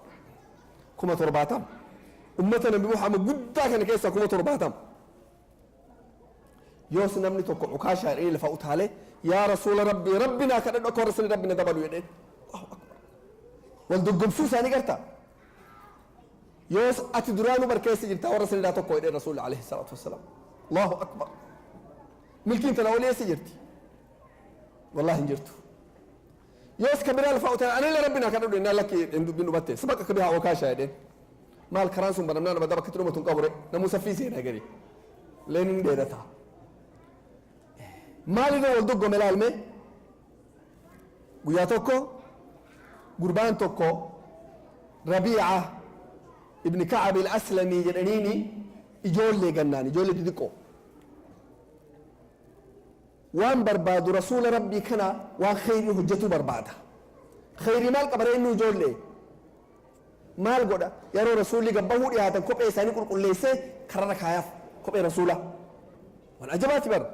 70,000 ummata nabi muhammad guddaa kana keessa 70,000 yoos namni tokko ukaashaa dhee lafa utaale yaa rasuula rabbii rabbinaa kadhadhu akka warra sani rabbina dabalu jedheen allahu akbar wal doggomsuu isaanii garta yoos ati duraanuu barkeessa jirta warra sanidhaa tokko jedheen rasuulli alayhi salaatu wassalaam allahu akbar milkiin tana olii eessa jirti wallahi hin jirtu yoos kabiraa lafa utaale anillee rabbinaa kadhadhu innaa lakki dubbiin dhubatte sabaqa kabiraa ukaashaa jedheen maal karaan sun banamnaa nama daba kituma tun qabure namuu saffii seenaa gari leenin dheerataa maalirra wal doggome laalme guyyaa tokko gurbaan tokko Rabiica ibni Kacab al-Aslamii jedhaniini ijoollee gannaan ijoollee xixiqqoo waan barbaadu rasuula rabbii kana waan khayrii hojjetuu barbaada khayrii maal qabare inni ijoollee maal godha yeroo rasuulli gabbahuu dhiyaatan kophee isaanii qulqulleessee kararra kaayaaf kophee rasuula waan ajabaati bara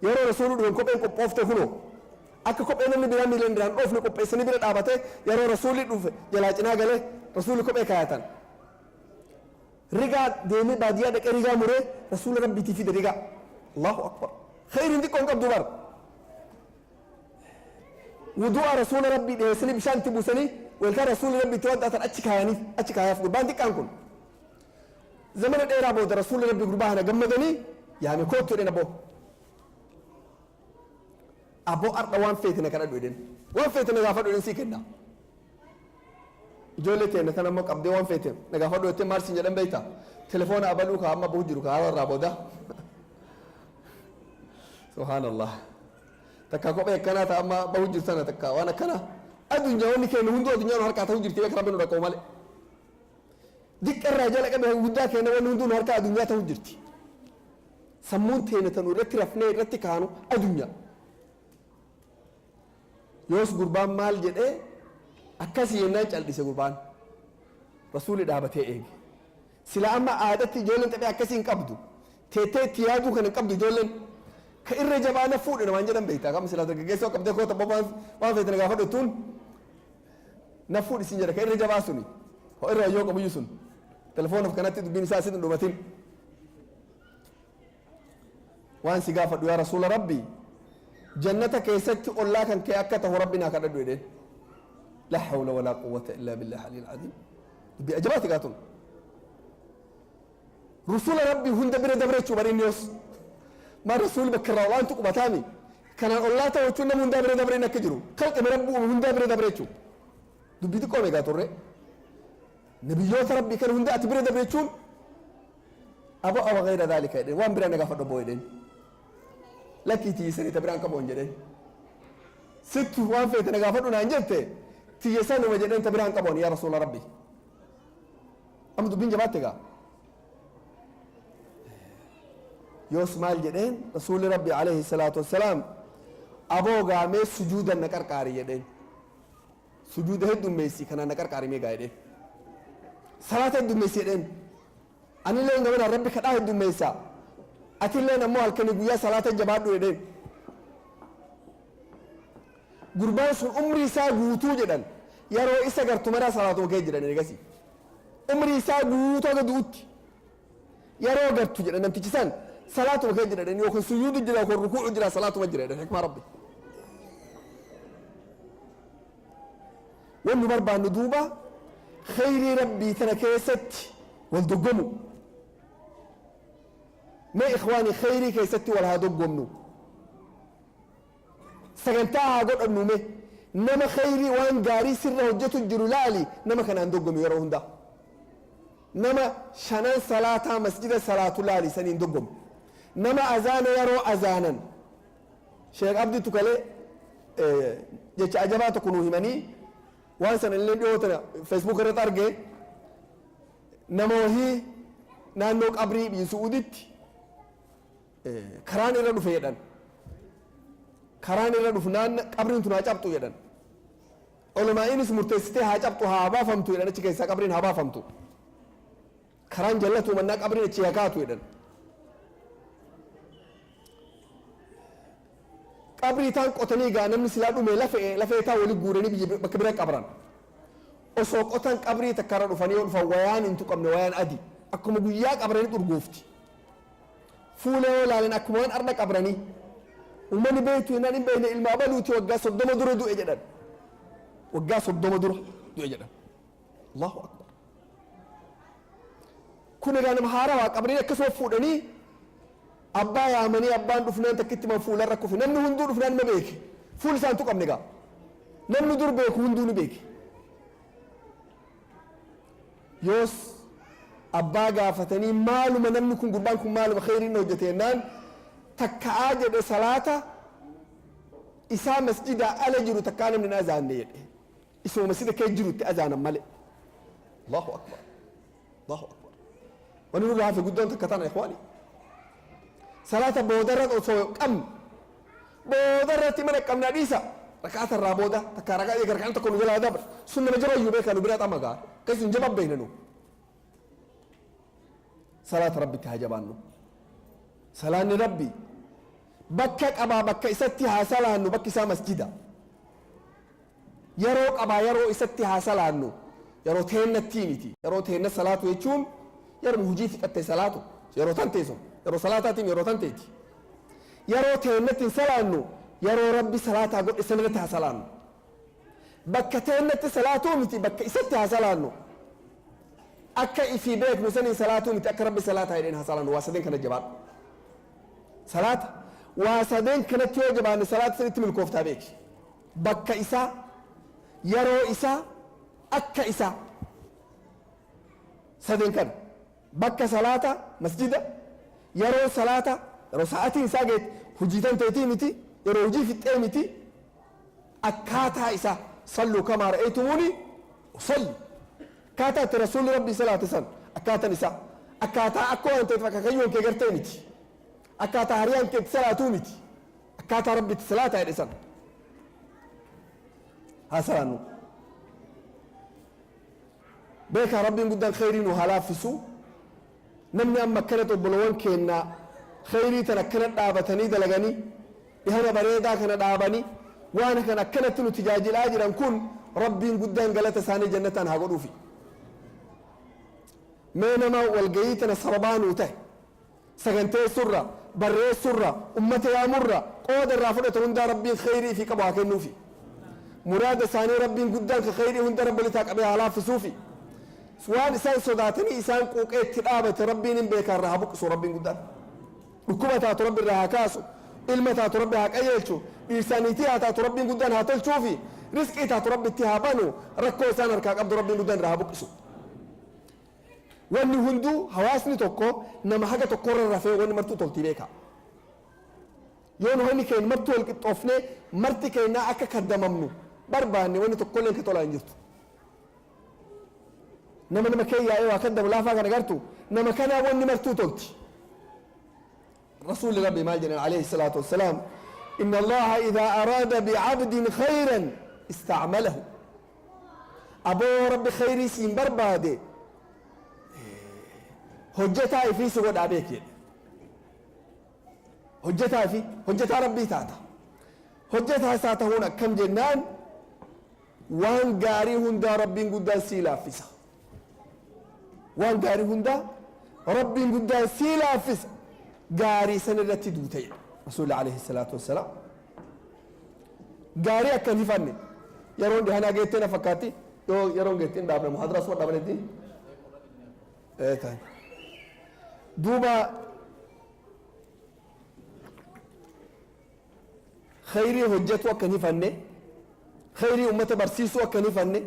yeroo rasuulli dhufe kopheen qophoofte kunoo akka kophee namni biraan miilaan biraan dhoofne qopheessanii bira dhaabate yeroo rasuulli dhufe jalaa cinaa galee rasuulli kophee kaayatan rigaa deemee baadiyyaa dhaqee rigaa muree rasuula rabbiitii fide rigaa allahu akbar khayriin xiqqoon qabdu bara wudu'a rasuula rabbii dhiyeessanii bishaan itti buusanii walkaa rasuulli rabbii itti waddaatan achi kaayaaf gurbaan xiqqaan kun zamana dheeraa booda rasuulli rabbii gurbaa kana gammadanii yaame koottu jedheen aboo arda waan feetine kadhadhu jedheen waan feetine gaafadhu jedheen sii kenna ijoollee teenne kan ammoo qabdee waan feete na gaafadhu jettee maal siin jedhan beeyta telefoona abaluu kaa amma bahu jiru kaa irraa booda subhaanallah takka kophee akkanaa ta'a amma bahu jiru sana takka waan akkana addunyaa wanni kennu hunduu addunyaa nu harkaa ta'uu jirti beeka rabbi nu dhaqoo malee diqqarraa jala qabe guddaa kenna wanni hunduu nu harkaa addunyaa ta'uu jirti sammuun teenne tanu irratti rafnee irratti kaanu addunyaa yoos gurbaan maal jedhee akkasii yennaan cal'ise gurbaan rasuulli dhaabatee eege sila amma aadatti ijoolleen taphee akkasii hin qabdu teettee itti yaaduu kan hin qabdu ijoolleen ka irra jabaa na fuudhe namaan jedhan beektaa kam sila dargaggeessoo qabdee koo tapha waan feetene gaafadhu tuun na fuudhi siin jedha ka irra jabaa suni ho irra yoo qabuyyu sun telefoonaaf kanatti dubbiin isaa sin dhumatin waan si gaafadhu yaa rasuula rabbii jannata keessatti ollaa kan kee akka ta'u rabbi naa kadhadhu jedheen la hawla walaa quwwata illaa billahi aliyyil aziim dubbii ajabaati gaatun rasuula rabbii hunda bira dabrechuu bari inni yoos maa rasuuli bakka irraa olaantu qubataami kanaan ollaa ta'u jechuun nama hundaa bira dabreen akka jiru kalqime rabbii uume hundaa bira dabrechuu dubbii xiqqoo meegaa turre nabiyyoota rabbii kana hunda ati bira dabrechuun aboo awa gayra dhaalika jedheen waan biraa na gaafadhu abboo jedheen lakkii tiyyisanii ta biraan qaboon jedheen sittu waan feete na gaafadhu naan jette tiyyesanuma jedheen ta biraan qaboon yaa rasuula rabbi amma dubbiin jabaatte gaa yoos maal jedheen rasuulli rabbi alayhi salaatu wassalaam aboo gaamee sujuudan na qarqaari jedheen sujuuda heddummeessi kanaan na qarqaari mee gaa jedheen salaata heddummeessi jedheen anillee gamanaan rabbi kadhaa heddummeessaa atilleen ammoo halkanii guyyaa salaata jabaadhu jedheen gurbaan sun umrii isaa guutuu jedhan yeroo isa gartu maraa salaatuma kee jedhan eegasi umrii isaa guutuu aga du'utti yeroo gartu jedhan namtichi san salaatuma kee jedhan yookaan sujuudu jira yookaan rukuucu jira salaatuma jira jedhan hikmaa rabbi wannu barbaannu duuba khayrii rabbii tana keessatti wal doggomu ما إخواني خيري كي ستي ولا هادوك قمنو سجنتها قول أنو مي نما خيري وان قاري سر هجتو الجرولالي نما كان عندوك قم يروهن دا نما شنان صلاة مسجد صلاة لالي سنين دوقم نما أذان يرو أذانا شيخ عبدي تكالي جيش أجابات كنو هماني وانسان اللي دوتنا فيسبوك رتارجي نما وهي نانوك أبري بيسعودت karaan irra dhufe jedhan karaan irra dhufnaan qabriin tun haa cabxu jedhan ulamaa'inis murteessitee haa cabxu haa baafamtu jedhan achi keessaa qabriin haa baafamtu karaan jallatu mannaa qabriin achi haa kaatu jedhan qabrii taan qotanii gaa namni silaa dhume lafee taa wali guuranii bakka bira qabran osoo qotan qabrii takkarra dhufanii yoo dhufan wayaan hin tuqamne wayaan adii akkuma guyyaa qabranii dhurgoofti fuula yoo ilaalan akkuma waan arda qabranii ummanni beektu hinaan hin beekne ilmaa baluuti waggaa 30 dura du'e jedhan waggaa 30 dura du'e jedhan Allahu akbar kun egaa nama haarawaa qabriin akkasuma fuudhanii abbaa yaamanii abbaan dhufnaan takkitti man fuularra kufe namni hunduu dhufnaan ma beeke fuul isaan tuqamne gaa namni dur beeku hunduu ni beeke yoos abbaa gaafatanii maaluma namni kun gurbaan kun maaluma khayriin hojjete jennaan takka'aa jedhe salaata isaa masjida ala jiru takkaa namni hin azaanne jedhe isuma masjida kee jirutti azaanan malee Allahu akbar Allahu akbar wani nurra hafe guddoon takka tana ikhwaani salaata boodarra osoo qabnu boodarratti mana qabna dhiisa rakaata irraa booda takka rakaan tokko nu jalaa dabre sun nama jabayyuu beekaa nu bira xama gaa keessi hin jabab beekna nu salaata rabbitti haa jabaannu salaanni rabbi bakka qabaa bakka isatti haa salaannu bakki isaa masjida yeroo qabaa yeroo isatti haa salaannu yeroo teennattii miti yeroo teenna salaatu jechuun yeroo hujii fixatte salaatu yeroo tan teessu yeroo salaataatiin yeroo tan teeti yeroo teennatti salaannu yeroo rabbi salaataa godhe sanirratti haa salaannu bakka teennatti salaatuu miti bakka isatti haa salaannu akka ifii beeknu saniin salaatuu miti akka rabbi salaataa jedheen haa salaannu waa sadeen kana jabaadhu salaata waa sadeen kanatti yoo jabaanne salaata sanitti milkooftaa beeki bakka isaa yeroo isaa akka isaa sadeen kana bakka salaata masjida yeroo salaata yeroo sa'aatiin isaa geet hujiitan teetii miti yeroo hujii fixxee miti akkaataa isaa sallu kamaa ra'aytumuuni usalli akkaataa itti rasuulli rabbii salaate san akkaataan isaa akkaataa akka waan ta'eef akka kayyoon kee gartee miti akkaataa hariyaan kee itti salaatuu miti akkaataa rabbi itti salaataa jedhe san haa salaannu beekaa rabbiin guddaan khayrii nu haa laaffisu namni amma akkanatti obboloowwan keennaa khayrii tan akkana dhaabatanii dalaganii dhihana bareedaa kana dhaabanii waan kan akkanatti nu tajaajilaa jiran kun rabbiin guddaan galata isaanii jannataan haa godhuufi mee nama walgayii tana sababaa nuu ta'e saganteessurra barreessurra ummata yaamurra qooda irraa fudhata hundaa rabbiin khayrii fi qabu haa kennuufi muraada isaanii rabbiin guddaan ka khayrii hunda rabbi litaa qabee haa laaffisuufi waan isaan sodaatanii isaan quuqee itti dhaabate rabbiin hin beekaa irraa haa buqqisu rabbiin guddaan dhukkuba taatu rabbi irraa haa kaasu ilma taatu rabbi haa qajeelchu dhiirsaniitii haa taatu rabbiin guddaan haa tolchuufi rizqii taatu rabbi itti haa banu rakkoo isaan harkaa qabdu rabbiin guddaan irraa haa buqqisu wanni hunduu hawaasni tokko nama haga tokkorra rafee wanni martuu toltii beeka yoo nu wanni keenya martuu wal qixxoofnee marti keenyaa akka kaddamamnu barbaanne wanni tokkolleen ka tolaa hin jirtu nama kee yaa'ee waa kaddamu laafaa kana gartu nama kanaa wanni martuu tolti رسول ربي مالجنا عليه الصلاة والسلام إن الله إذا أراد بعبد خيرا استعمله أبو ربي خيري سين بربادي هجتها في سجود أبيك هجتها ربي تاتا هجتها ساتا هنا كم جنان وان قاري هندا ربي قدا سيلا فيسا وان قاري هندا ربي قدا سيلا فيسا قاري سنرتي دوتي رسول الله عليه الصلاة والسلام قاري أكن يفني يرون دي هنا جيتنا فكاتي يرون جيتين دابنا محاضرة صور دابنا دي ايه تاني دوبا خيري هجت وكن يفني خيري أمة برسيس وكن يفني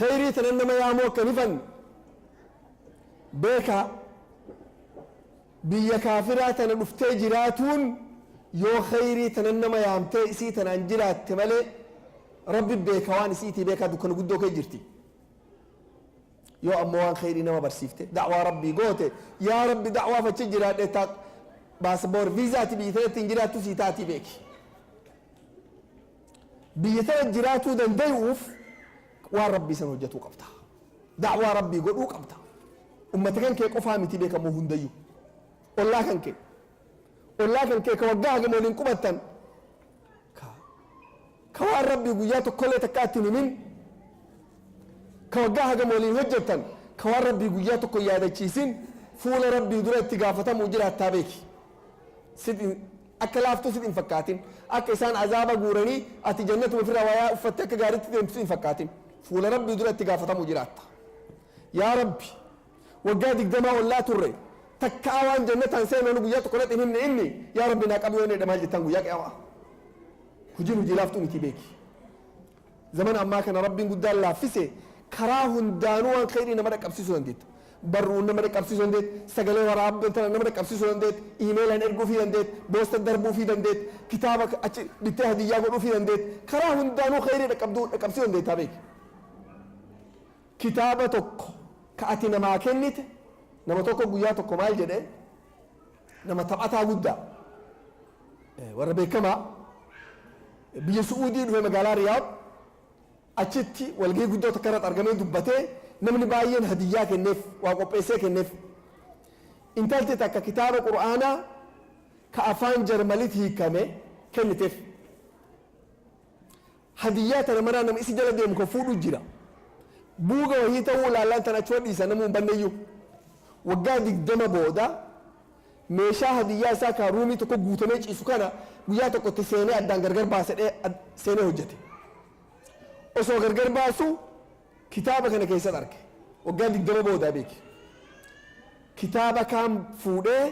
خيري تننما يامو وكن يفني بيكا biyya kaafiraa tana dhuftee jiraatuun yoo khayrii tana nama yaamtee isii tanaan jiraatte malee rabbi beeka waan isiitii beekaa dukkana guddoo kee jirti yoo ammoo waan khayrii nama barsiifte da'waa rabbii goote yaa rabbi da'waa fachi jiraadhe taa baasboor viizaati biyya ittiin jiraattu sii taatii beeki بيتنا جراتو دنديوف وربي سنوجتو قبطة دعوة ربي قلو قبطة أمتك كان كيك أفهمتي بيك مو هنديو والله كان كيك والله كان كيك وقاها قمولين قبطا كوار ربي قياتو كل تكاتني من كوقاها قمولين هجتا كوار ربي قياتو قيادة تشيسين فول ربي درات تقافة موجرة تابيك سيد أكلافتو سيد فكاتين أكسان عذاب قورني أتي جنة وفي روايا فتك قارت سيد فكاتين فول ربي درات تقافة موجرة يا ربي وقادك دماء ولا تري تكاوان جنة سين ونو قياتو قلت إني يا ربي ناقب يوني دمال جتان قياك يا هجين جلافتو متبيكي زمان أما كان ربي قد الله فسي كراهن دانوان خيري نمرك أبسيسو انديت برو نمرك أبسيسو انديت سقلي وراب انتنا نمرك أبسيسو انديت إيميل ان ارقو في انديت بوست دربو في انديت كتابك بتهدي ياغو في انديت كراهن دانو خيري أبسيسو انديت هابيك كتابة توكو كأتي نما كنت نما توكو قويا توكو مال جده نما تبعتها قدا وربي كما بيا سعودي في مقالة رياض أشتي والجي قدو تكرر أرجمين دبته نمني باين هدية كنف وقبيسة كنف إنتلت تك كتاب القرآن كأفان جرماليت هي كمه كنتف هدية أنا مرة نم إسي جلد يوم كفور الجرا بوجا وهي تقول لا أنت نشوف دي سنة من بنيو وقاعد دم بودا مشا هدية ساكا رومي تكو غوتميش إسكانا ويا تكو تسيني أدان غرغر باسة سيني هجتي osoo gargar baasu kitaaba kana keessa arge waggaa 20 booda beeki kitaaba kan fuudhee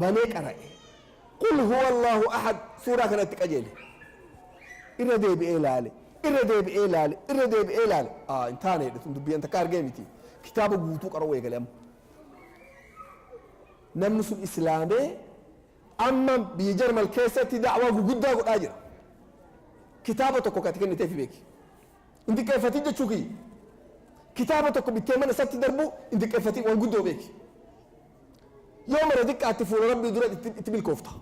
banee qara'e qul huwa allahu ahad suuraa kanatti qajeele irra deebi'ee ilaale intaane dhufin dubbiyan takka argee miti kitaaba guutuu qara'uu eegale namni sun islaamee amma biyya jarmal keessatti da'waa guguddaa godhaa jira kitaaba tokko kati kenniteef beeki انت كيفتي جتشوكي كتابة تكو بتيمنا ستي دربو انت كيفتي وانقدو بيك يوم ردك اتي فول ربي دورة تبيل كوفتا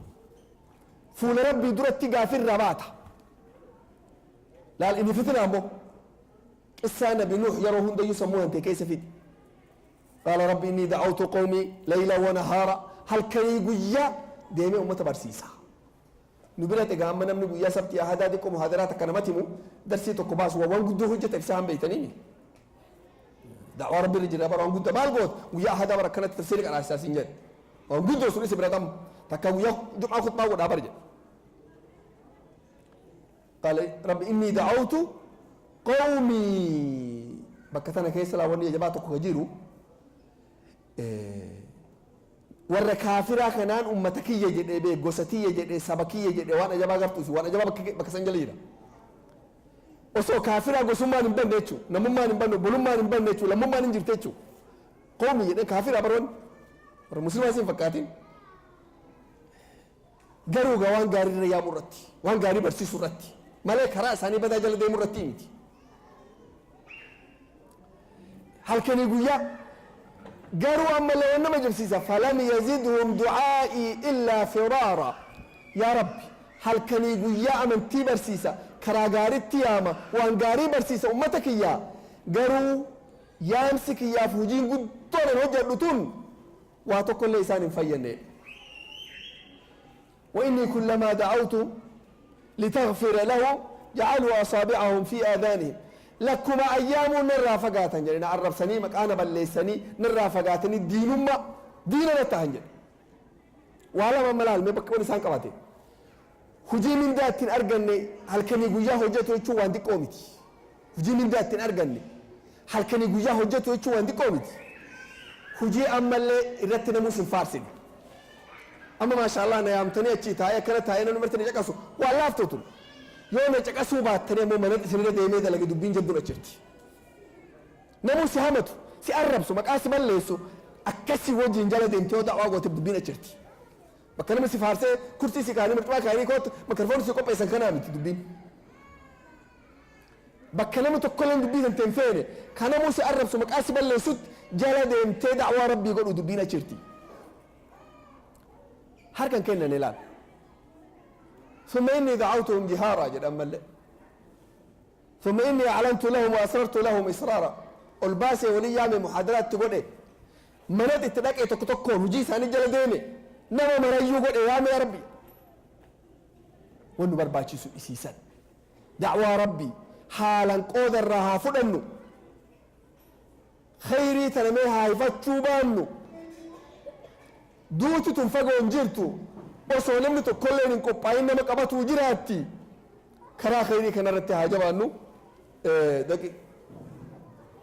فول ربي دورة تقافي الرباطة لا الاني فتنا امو السانة بنوح يروهن دي يسموها انت كيس فيد قال ربي اني دعوت قومي ليلا ونهارا هل كري قويا ديمي امة برسيسا نبيلة تقام من نبي يا سبتي أحدادكم محاضرات كنمتهم درسي تكباس ووان قدو هجة تفسهم بيتنيني دعوة ربي رجل أبر وان قدو بالقوت ويا أحد أبر كانت تفسيرك على أساس جد وان قدو سوري سبرتم تكا ويا دعاء خطبة ودا برجع قال رب إني دعوت قومي بكتنا كيس لا وني جماعة كوجيرو warra kaafiraa kanaan ummatakiyya jedhee bee gosatiyya jedhee sabakiyya jedhee waan ajabaa gartuusi waan ajabaa bakka san jala jira osoo kaafiraa gosummaan hin banne jechuu namummaan hin banne bolummaan hin banne jechuu lammummaan hin jirte jechuu qoomii jedhee kaafiraa baroon warra musliimaas hin fakkaatin garuu gaa waan gaarii irra yaamu irratti waan gaarii barsiisuu irratti malee karaa isaanii badaa jala deemuu irratti miti halkanii guyyaa قالوا أما لو أنما جبسيسا فلم يزدهم دعائي إلا فرارا يا ربي هل كان يقول يا أمن تي برسيسا كراغاري تياما وانغاري برسيسا أمتك يا قالوا يا أمسك يا فوجين قد طول الوجه اللتون واتقل ليسان فيني وإني كلما دعوت لتغفر له جعلوا أصابعهم في آذانهم لكما أيام نرى فقاتن جرينا عرب سني مكانا بلسني نرى فقاتني دينما ديننا تهنجر وعلى ما ملال ما بك ونسان قواتي هجي من ذات أرجني هل كان يقول يا هجته يشوا عندي كوميتي هجي من ذات أرجني هل كان يقول يا هجته يشوا عندي كوميتي هجي أما اللي رتنا موسم فارسين أما ما شاء الله أنا يوم تاني أشي تايا كنا تايا نمرتني جاكسو والله أفتوتون يوم جاكسو بعد تاني مو منات سنين دايمة ده لقي دبين جدول أشرتي نمو سهمته سأرب سو مكاسب الليسو أكسي وجه إنجالا دينتيو دعوة قوة دبين أشرتي بكلم سي فارسي كرسي سي كاني مرتبا كاني كوت ميكروفون سي كوب إنسان كنا ميتي دبين بكلم تكلم دبين أنت فين كان مو سأرب سو مكاسب الليسو جالا دينتيو دعوة ربي قوة دبين أشرتي هركن كنا نلال ثم إني دعوتهم جهارا جد أما اللي ثم إني أعلنت لهم وأسررت لهم إسرارا الباسي ولي يعمل محاضرات تقول إيه منات اتلاك إيه تكتكون وجيس عن الجل ديني نما مريو قول إيه يا ربي وانو برباچي سو إسيسان دعوة ربي حالا قودر راها فدنو خيري تنميها يفتشو بانو دوتي تنفقوا انجرتو osoo namni tokkolleen hin qophaa'in nama qabatu jiraatti karaa khayrii kanarratti haa jabaannu daqi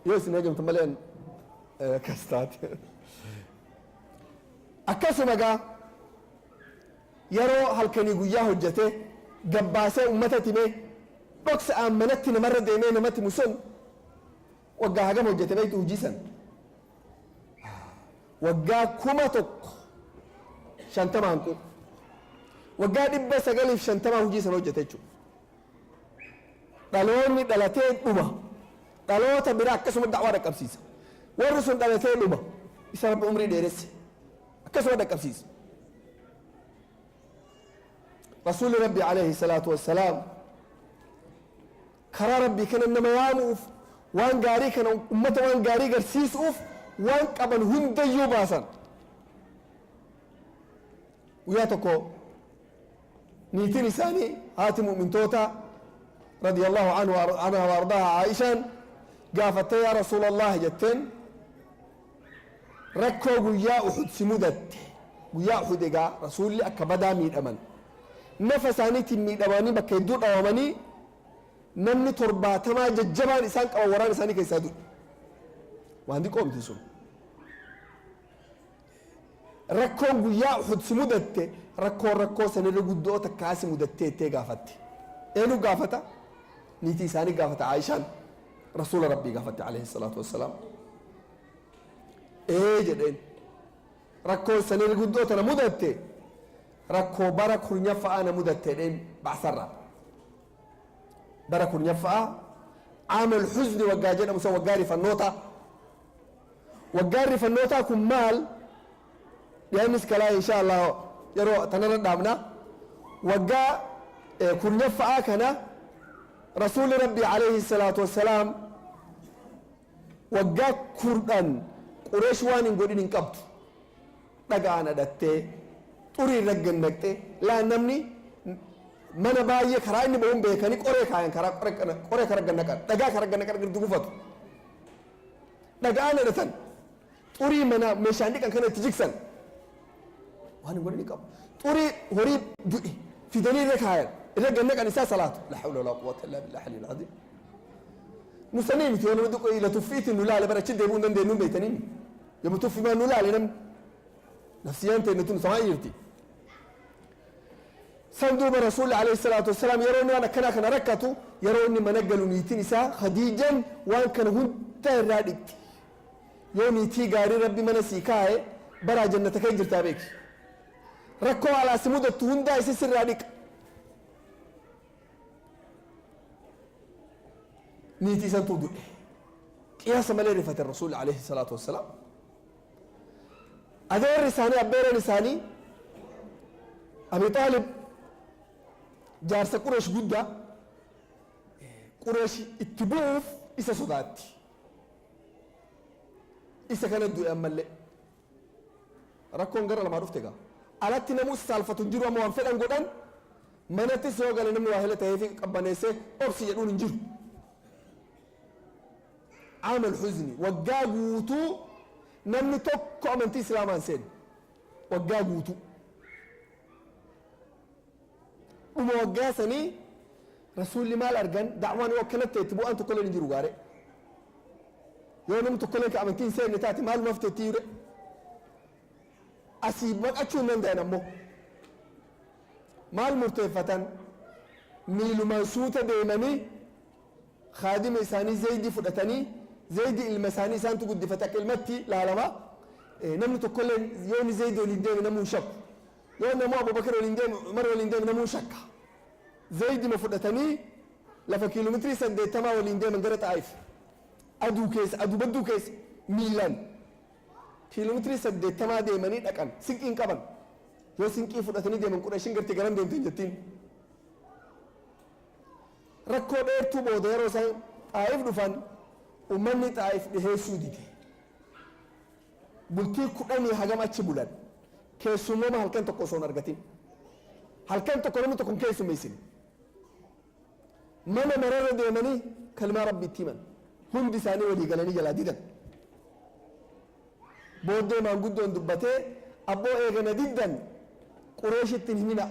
yoo isin eegamtu malee akkas taate akkasuma gaa yeroo halkanii guyyaa hojjete gabbaasee ummata timee dhoksa'aan manatti namarra deemee namatti muson waggaa hagam hojjete beektu hujiisan waggaa 1,050 waggaa 950 hojii sana hojjete jechuudha. Dhaloonni dhalatee dhuma dhaloota biraa akkasuma da'waa dhaqqabsiisa. Warri sun dhalatee dhuma isa rabbi umrii dheeresse akkasuma dhaqqabsiisa. Rasuulli rabbi alayhi salaatu wassalaam karaa rabbii kana nama yaamuuf waan gaarii kana ummata waan gaarii garsiisuuf waan qaban hundayyuu baasan. Guyyaa tokko نيتين إساني هاتي مؤمن توتا رضي الله عنها وارضاها عائشان قافت يا رسول الله جتين ركو قيا أحد سمودت قيا أحد إقا رسول لي أكبدا ميد أمن نفساني تميد أماني بكي دون أماني نمني ترباتما ججبان إسان أو وران إساني كيسادو وعندي قوم تسون ركو قيا أحد سمودت rakkoo sanirra guddoo takkaasi mudattee ittee gaafatte eenyu gaafata niitii isaanii gaafata Aayishaan rasuula rabbii gaafatte alayhi salaatu wassalaam jedheen rakkoo sanirra guddoo tana mudatte rakkoo bara kurnyaffa'aa na mudatte dheen baasarra bara kurnyaffa'aa aamal huzni waggaa jedhamu san waggaa rifannootaa kun maal dhiyaanis kalaa insha Allah yeroo tanarra dhaabna waggaa kurnyaffa'aa kana rasuulli rabbii alayhi salaatu wassalaam waggaa 10 qureesh waan hin godhin hin qabdu dhagaan hidhattee xurii irra gannaqxee laa namni mana baay'ee karaa inni ba'uun beekanii qoree kaayan karaa qoree kara gannaqan dhagaa kara gannaqan irratti gufatu dhagaan hidhatan xurii mana meeshaan dhiqan kana itti jigsan وأنا أقول لك طوري هريب في دليل ركاية الرجل نقل نساء صلاة لا حول ولا قوة إلا بالله العلي العظيم نسنيم في أنا بدك إلى تفيت إنه لا لبرة شدة يبون دم دينون بيتنين يوم تفي ما إنه لا لنم نفسيان تنتون سمايرتي صندوق الرسول عليه الصلاة والسلام يروني أنا كنا ركعته يروني منقلوا نيتي نساء خديجا وأن كان هون ترادك يوم يتي قاري ربي من سيكاي برا جنة كيجر تابيك ركو على سمود التهندا يسير رادك نيتي سنتودو قياس مالي رفت الرسول عليه الصلاة والسلام أدور رساني أبير رساني أبي طالب جارس قريش قدة قريش اتبوف إسا صداتي إسا كانت دو أمالي ركون قرر لما رفتك alatti namu saalfatu jiru amma waan fedhan godhan manatti soo gale namni waa hela ta'ee fi qabbaneessee obsi jedhuun hin jiru aamal huzni waggaa guutuu namni tokko amantii islaamaan seenu waggaa guutuu dhuma waggaa sanii rasuulli maal argan da'waan yoo akkanatti itti bu'aan tokkolleen hin jiru gaare yoo namni tokkolleen ka amantii hin seenne taate maal mafteetti yure asii baqachuun danda'an ammoo maal murteeffatan miilumaan suuta deemanii khaadima isaanii zaydi fudhatanii zaydi ilma isaanii isaantu guddifate akka ilmatti laalama namni tokkollee yoo ni zaydi waliin deeme namuu shakku yoo namuu abubakar waliin deeme umar waliin deeme namuu shakka zaydi ma fudhatanii lafa kiiloomeetirii 80 waliin deeman gara xaa'if aduu keessa aduu badduu keessa miilaan kiiloomeetirii 80 deemanii dhaqan sinqiin qaban yoo sinqii fudhatanii deeman Qurayshiin gartee garam deemtu hin jettiin rakkoo dheertuu booda yeroo isaan xaa'if dhufan ummanni xaa'if dhiheessuu dide bultii 10 hagam achi bulan keessummooma halkan tokko osoo hin argatin halkan tokko namni tokko hin keessummeessin mana mararra deemanii kalmaa rabbiitti himan hundi isaanii walii galanii jalaa didan booddee maanguddoon dubbatee abboo eegana diddan qureeshittiin himina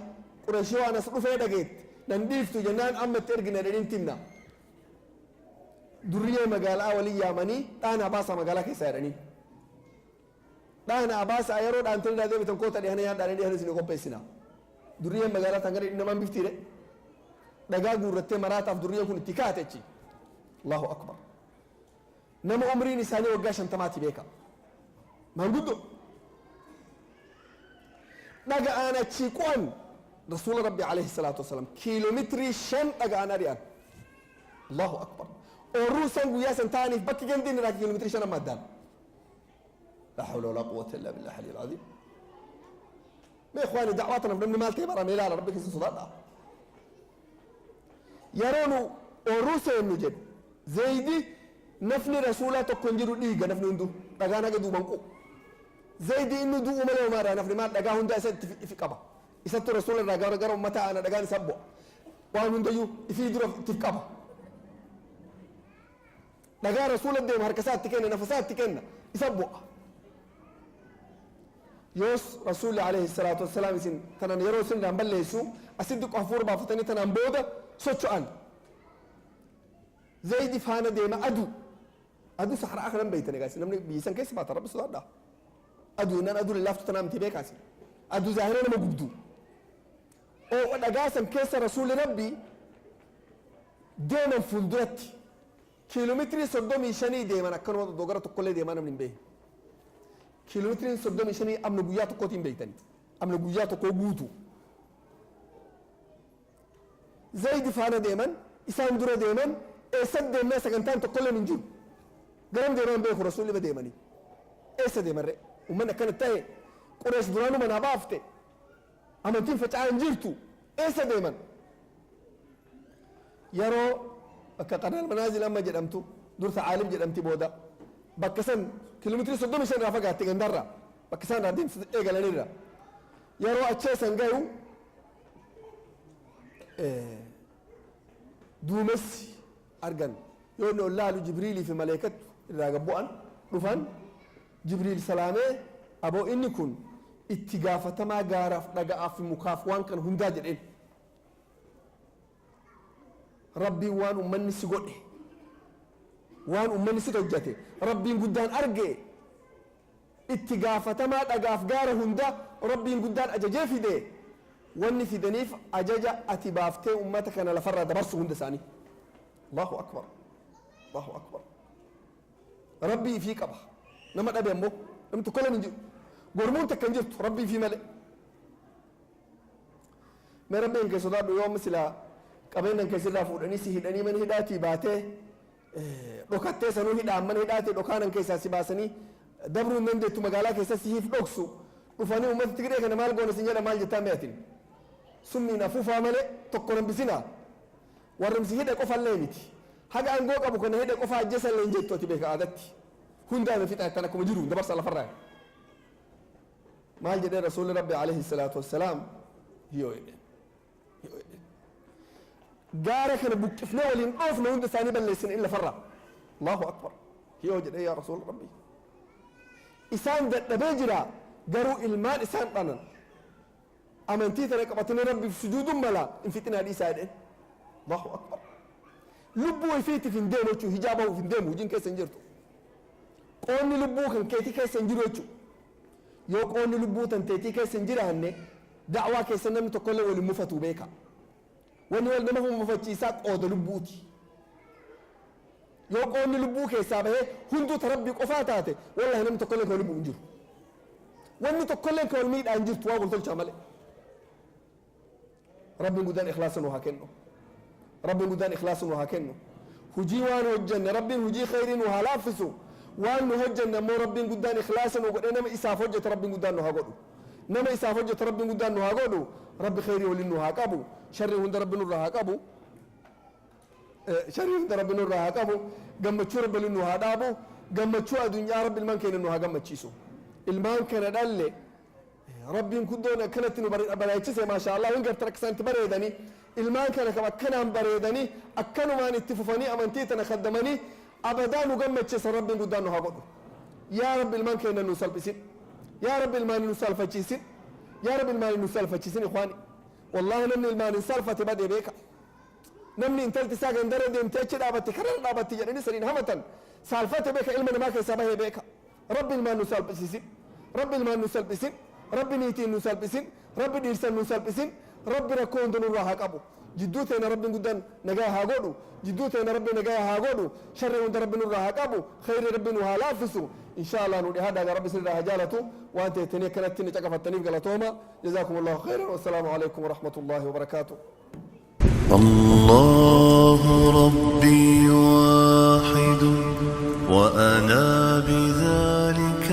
qureeshii waan as dhufee dhageetti nan dhiiftu jennaan amma itti ergina dhedhiin timna durriyyee magaalaa walii yaamanii dhaana abaasaa magaalaa keessaa jedhanii dhaana abaasaa yeroo dhaantanii dhaadee bitan koota dhihana yaadhaan dhihana isin qopheessina durriyyeen magaalaa tan gara namaan biftiire dhagaa guurrattee maraataaf durriyyeen kun itti kaate achi allahu akbar nama umriin isaanii waggaa 50 beeka maanguddo dhaga'aan achi qo'an rasuula rabbi alayhi salaatu wasalaam kiiloomeetirii 5 dhaga'aan ari'an allahu akbar oorruu san guyyaa san ta'aniif bakki gandiin irraa kiiloomeetirii 5 amma addaan لا حول ولا قوة إلا بالله العلي العظيم ما إخواني دعواتنا في مال تيبرا ميلا ربك صدقنا يرونوا أوروسا النجد زيدي نفني رسولا تكونجرو ديغا نفني ندو دغانا غدو بانكو زيدي انو دو مالو مارا نفني ما دغا هوندا اسد في قبا اسد رسول الله غار غار متى انا دغاني سبو وان نديو في درو في قبا دغا رسول الله مركزات تكن نفسات تكن يسبو يوس رسول عليه الصلاة والسلام يسن تنان يرو سن نعمل ليسو أسدق أفور بافتني تنان بودا سوتشان زيد فانا ديما أدو سحر آخر بيتنا قاسي نمني بيسان كيس بات رب سؤال ده أدو نان أدو للافتو تنام تبيه قاسي أدو ظاهرين ما قبدو أو أدقاسم كيس رسول ربي ديما فندرتي كيلومتري صدومي شني ديما نكنو دوغرة كل ديما نمني بيه kiiloomeetiriin 35 amna guyyaa tokkootiin beeytani amna guyyaa tokkoo guutu zaydi faana deeman isaan dura deeman eessa deemnee sagantaan tokkolleen hin jiru garam deeman beeku rasuulli ba deemanii eessa deemarre ummanni akkana ta'e qureesh duraanuma naa baafte amantiin faca'aa hin jirtu eessa deeman yeroo bakka qanaal manaazil amma jedhamtu dursa caalim jedhamti booda bakka san kiiloomeetirii 35 irraa fagaatte gandarraa bakka isaan irraa deemsa eegalanirra yeroo acheessan gahu duumessi argan yoo inni ollaalu jibriilii fi maleekatu irraa gabbu'an dhufan jibriil salaamee aboo inni kun itti gaafatamaa gaaraaf dhaga'aaf fi mukaaf waan kana hundaa jedheen rabbiin waan ummanni si godhe waan ummanni si hojjate rabbiin guddaan arge itti gaafatamaa dhagaaf gaara hunda rabbiin guddaan ajajee fide wanni fidaniif ajaja ati baaftee ummata kana lafarraa dabarsu hunda isaanii allahu akbar allahu akbar rabbii fi qaba nama dhabe ammoo namni tokko hin jiru gormuun takka hin jirtu rabbii fi malee mee rabbiin kee sodaadhu yoo misilaa qabeenyan keessirraa fuudhanii si hidhanii mana hidhaatii baatee dhokattee sanuu hidhaan mana hidhaatee dhokaanan keessaa si baasanii dabruu hin dandeettu magaalaa keessa si hiif dhoksu dhufanii uummata Tigree kana maal goone sin jedha maal jettaa meetin summiin afuufaa malee tokko nambisinaa warri si hidhe qofallee miti haga angoo qabu kana hidhe qofa ajjeesallee hin jettu ati beeka aadatti hundaame fixa akkan akkuma jiru dabarsa lafarraa maal jedhee rasuulli rabbi alayhi salaatu wassalaam hiyoo jedhe gaara kana buqqifnee waliin dhoofne hunda isaanii balleessine illa farra allahu akbar hiyoo jedhee yaa rasuula rabbi isaan dadhabee jira garuu ilmaan isaan dhanan amantii tana qabatanii rabbiif sujuudun mala in fixinaa dhiisaa jedheen allahu akbar lubbuu ifiitiif hin deemu jechuu hijaabahuuf hin deemu hojiin keessa hin jirtu qoonni lubbuu kan keetii keessa hin jiru jechuu yoo qoonni lubbuu tan teetii keessa hin jiraanne da'waa keessa namni tokkollee waliin mufatu beeka wanni wal nama mufachiisaa qooda lubbuuti yoo qoonni lubbuu keessaa bahee hunduu ta rabbii qofaa taate wallahi namni tokkollee kan lubbuu hin jiru wanni tokkollee kan wal miidhaa hin jirtu waa wal tolchaa malee rabbiin guddaan ikhlaasa nu haa kennu rabbiin guddaan ikhlaasa nu haa kennu hujii waan hojjenne rabbiin hujii khayrii nu haa laaffisu waan nu hojjenne ammoo rabbiin guddaan ikhlaasa nu godhee nama isaaf hojjete rabbiin guddaan nu haa godhu nama isaaf hojjete rabbiin guddaan nu haa godhu rabbi khayrii waliin nu haa qabu sharrii hunda rabbi nurraa haa qabu شريف رب نور هاقبو قمتشو رب لنو هادابو قمتشو الدنيا رب المان كين انو هاقمتشيسو المان كان دالي ربي كدونا كانت بريتشي ما شاء الله وين ترك سنت بريدني المان كان كما كان بريدني اكنوا ما نتففني امنتيتنا خدمني ابدا وقمتشي ربي قدانو هاقبو يا رب المان كين انو سلبسين يا رب المان انو سلفتشيسين يا رب المان انو سلفتشيسين اخواني والله نمني المان سلفت بدي بيك نمني انت تساقن درد امتيتش دابتي كرر دابتي يعني سرين همتا سالفت بك علما ما كسبه بك رب المان انو سلبسين رب المان انو سلبسين رب نيتي انو سلبسين رب ديرسن انو سلبسين رب ركون دون الله قبو جدوتنا رب قدان نجاها هاغودو جدوتنا رب نجاها هاغودو شر وند رب نور هاقبو خير رب نور هالافسو ان شاء الله نودي هذا رب سر هجالته وانت تني كانت تني تقفتني بغلطوما جزاكم الله خيرا والسلام عليكم ورحمه الله وبركاته الله ربي واحد وأنا بذلك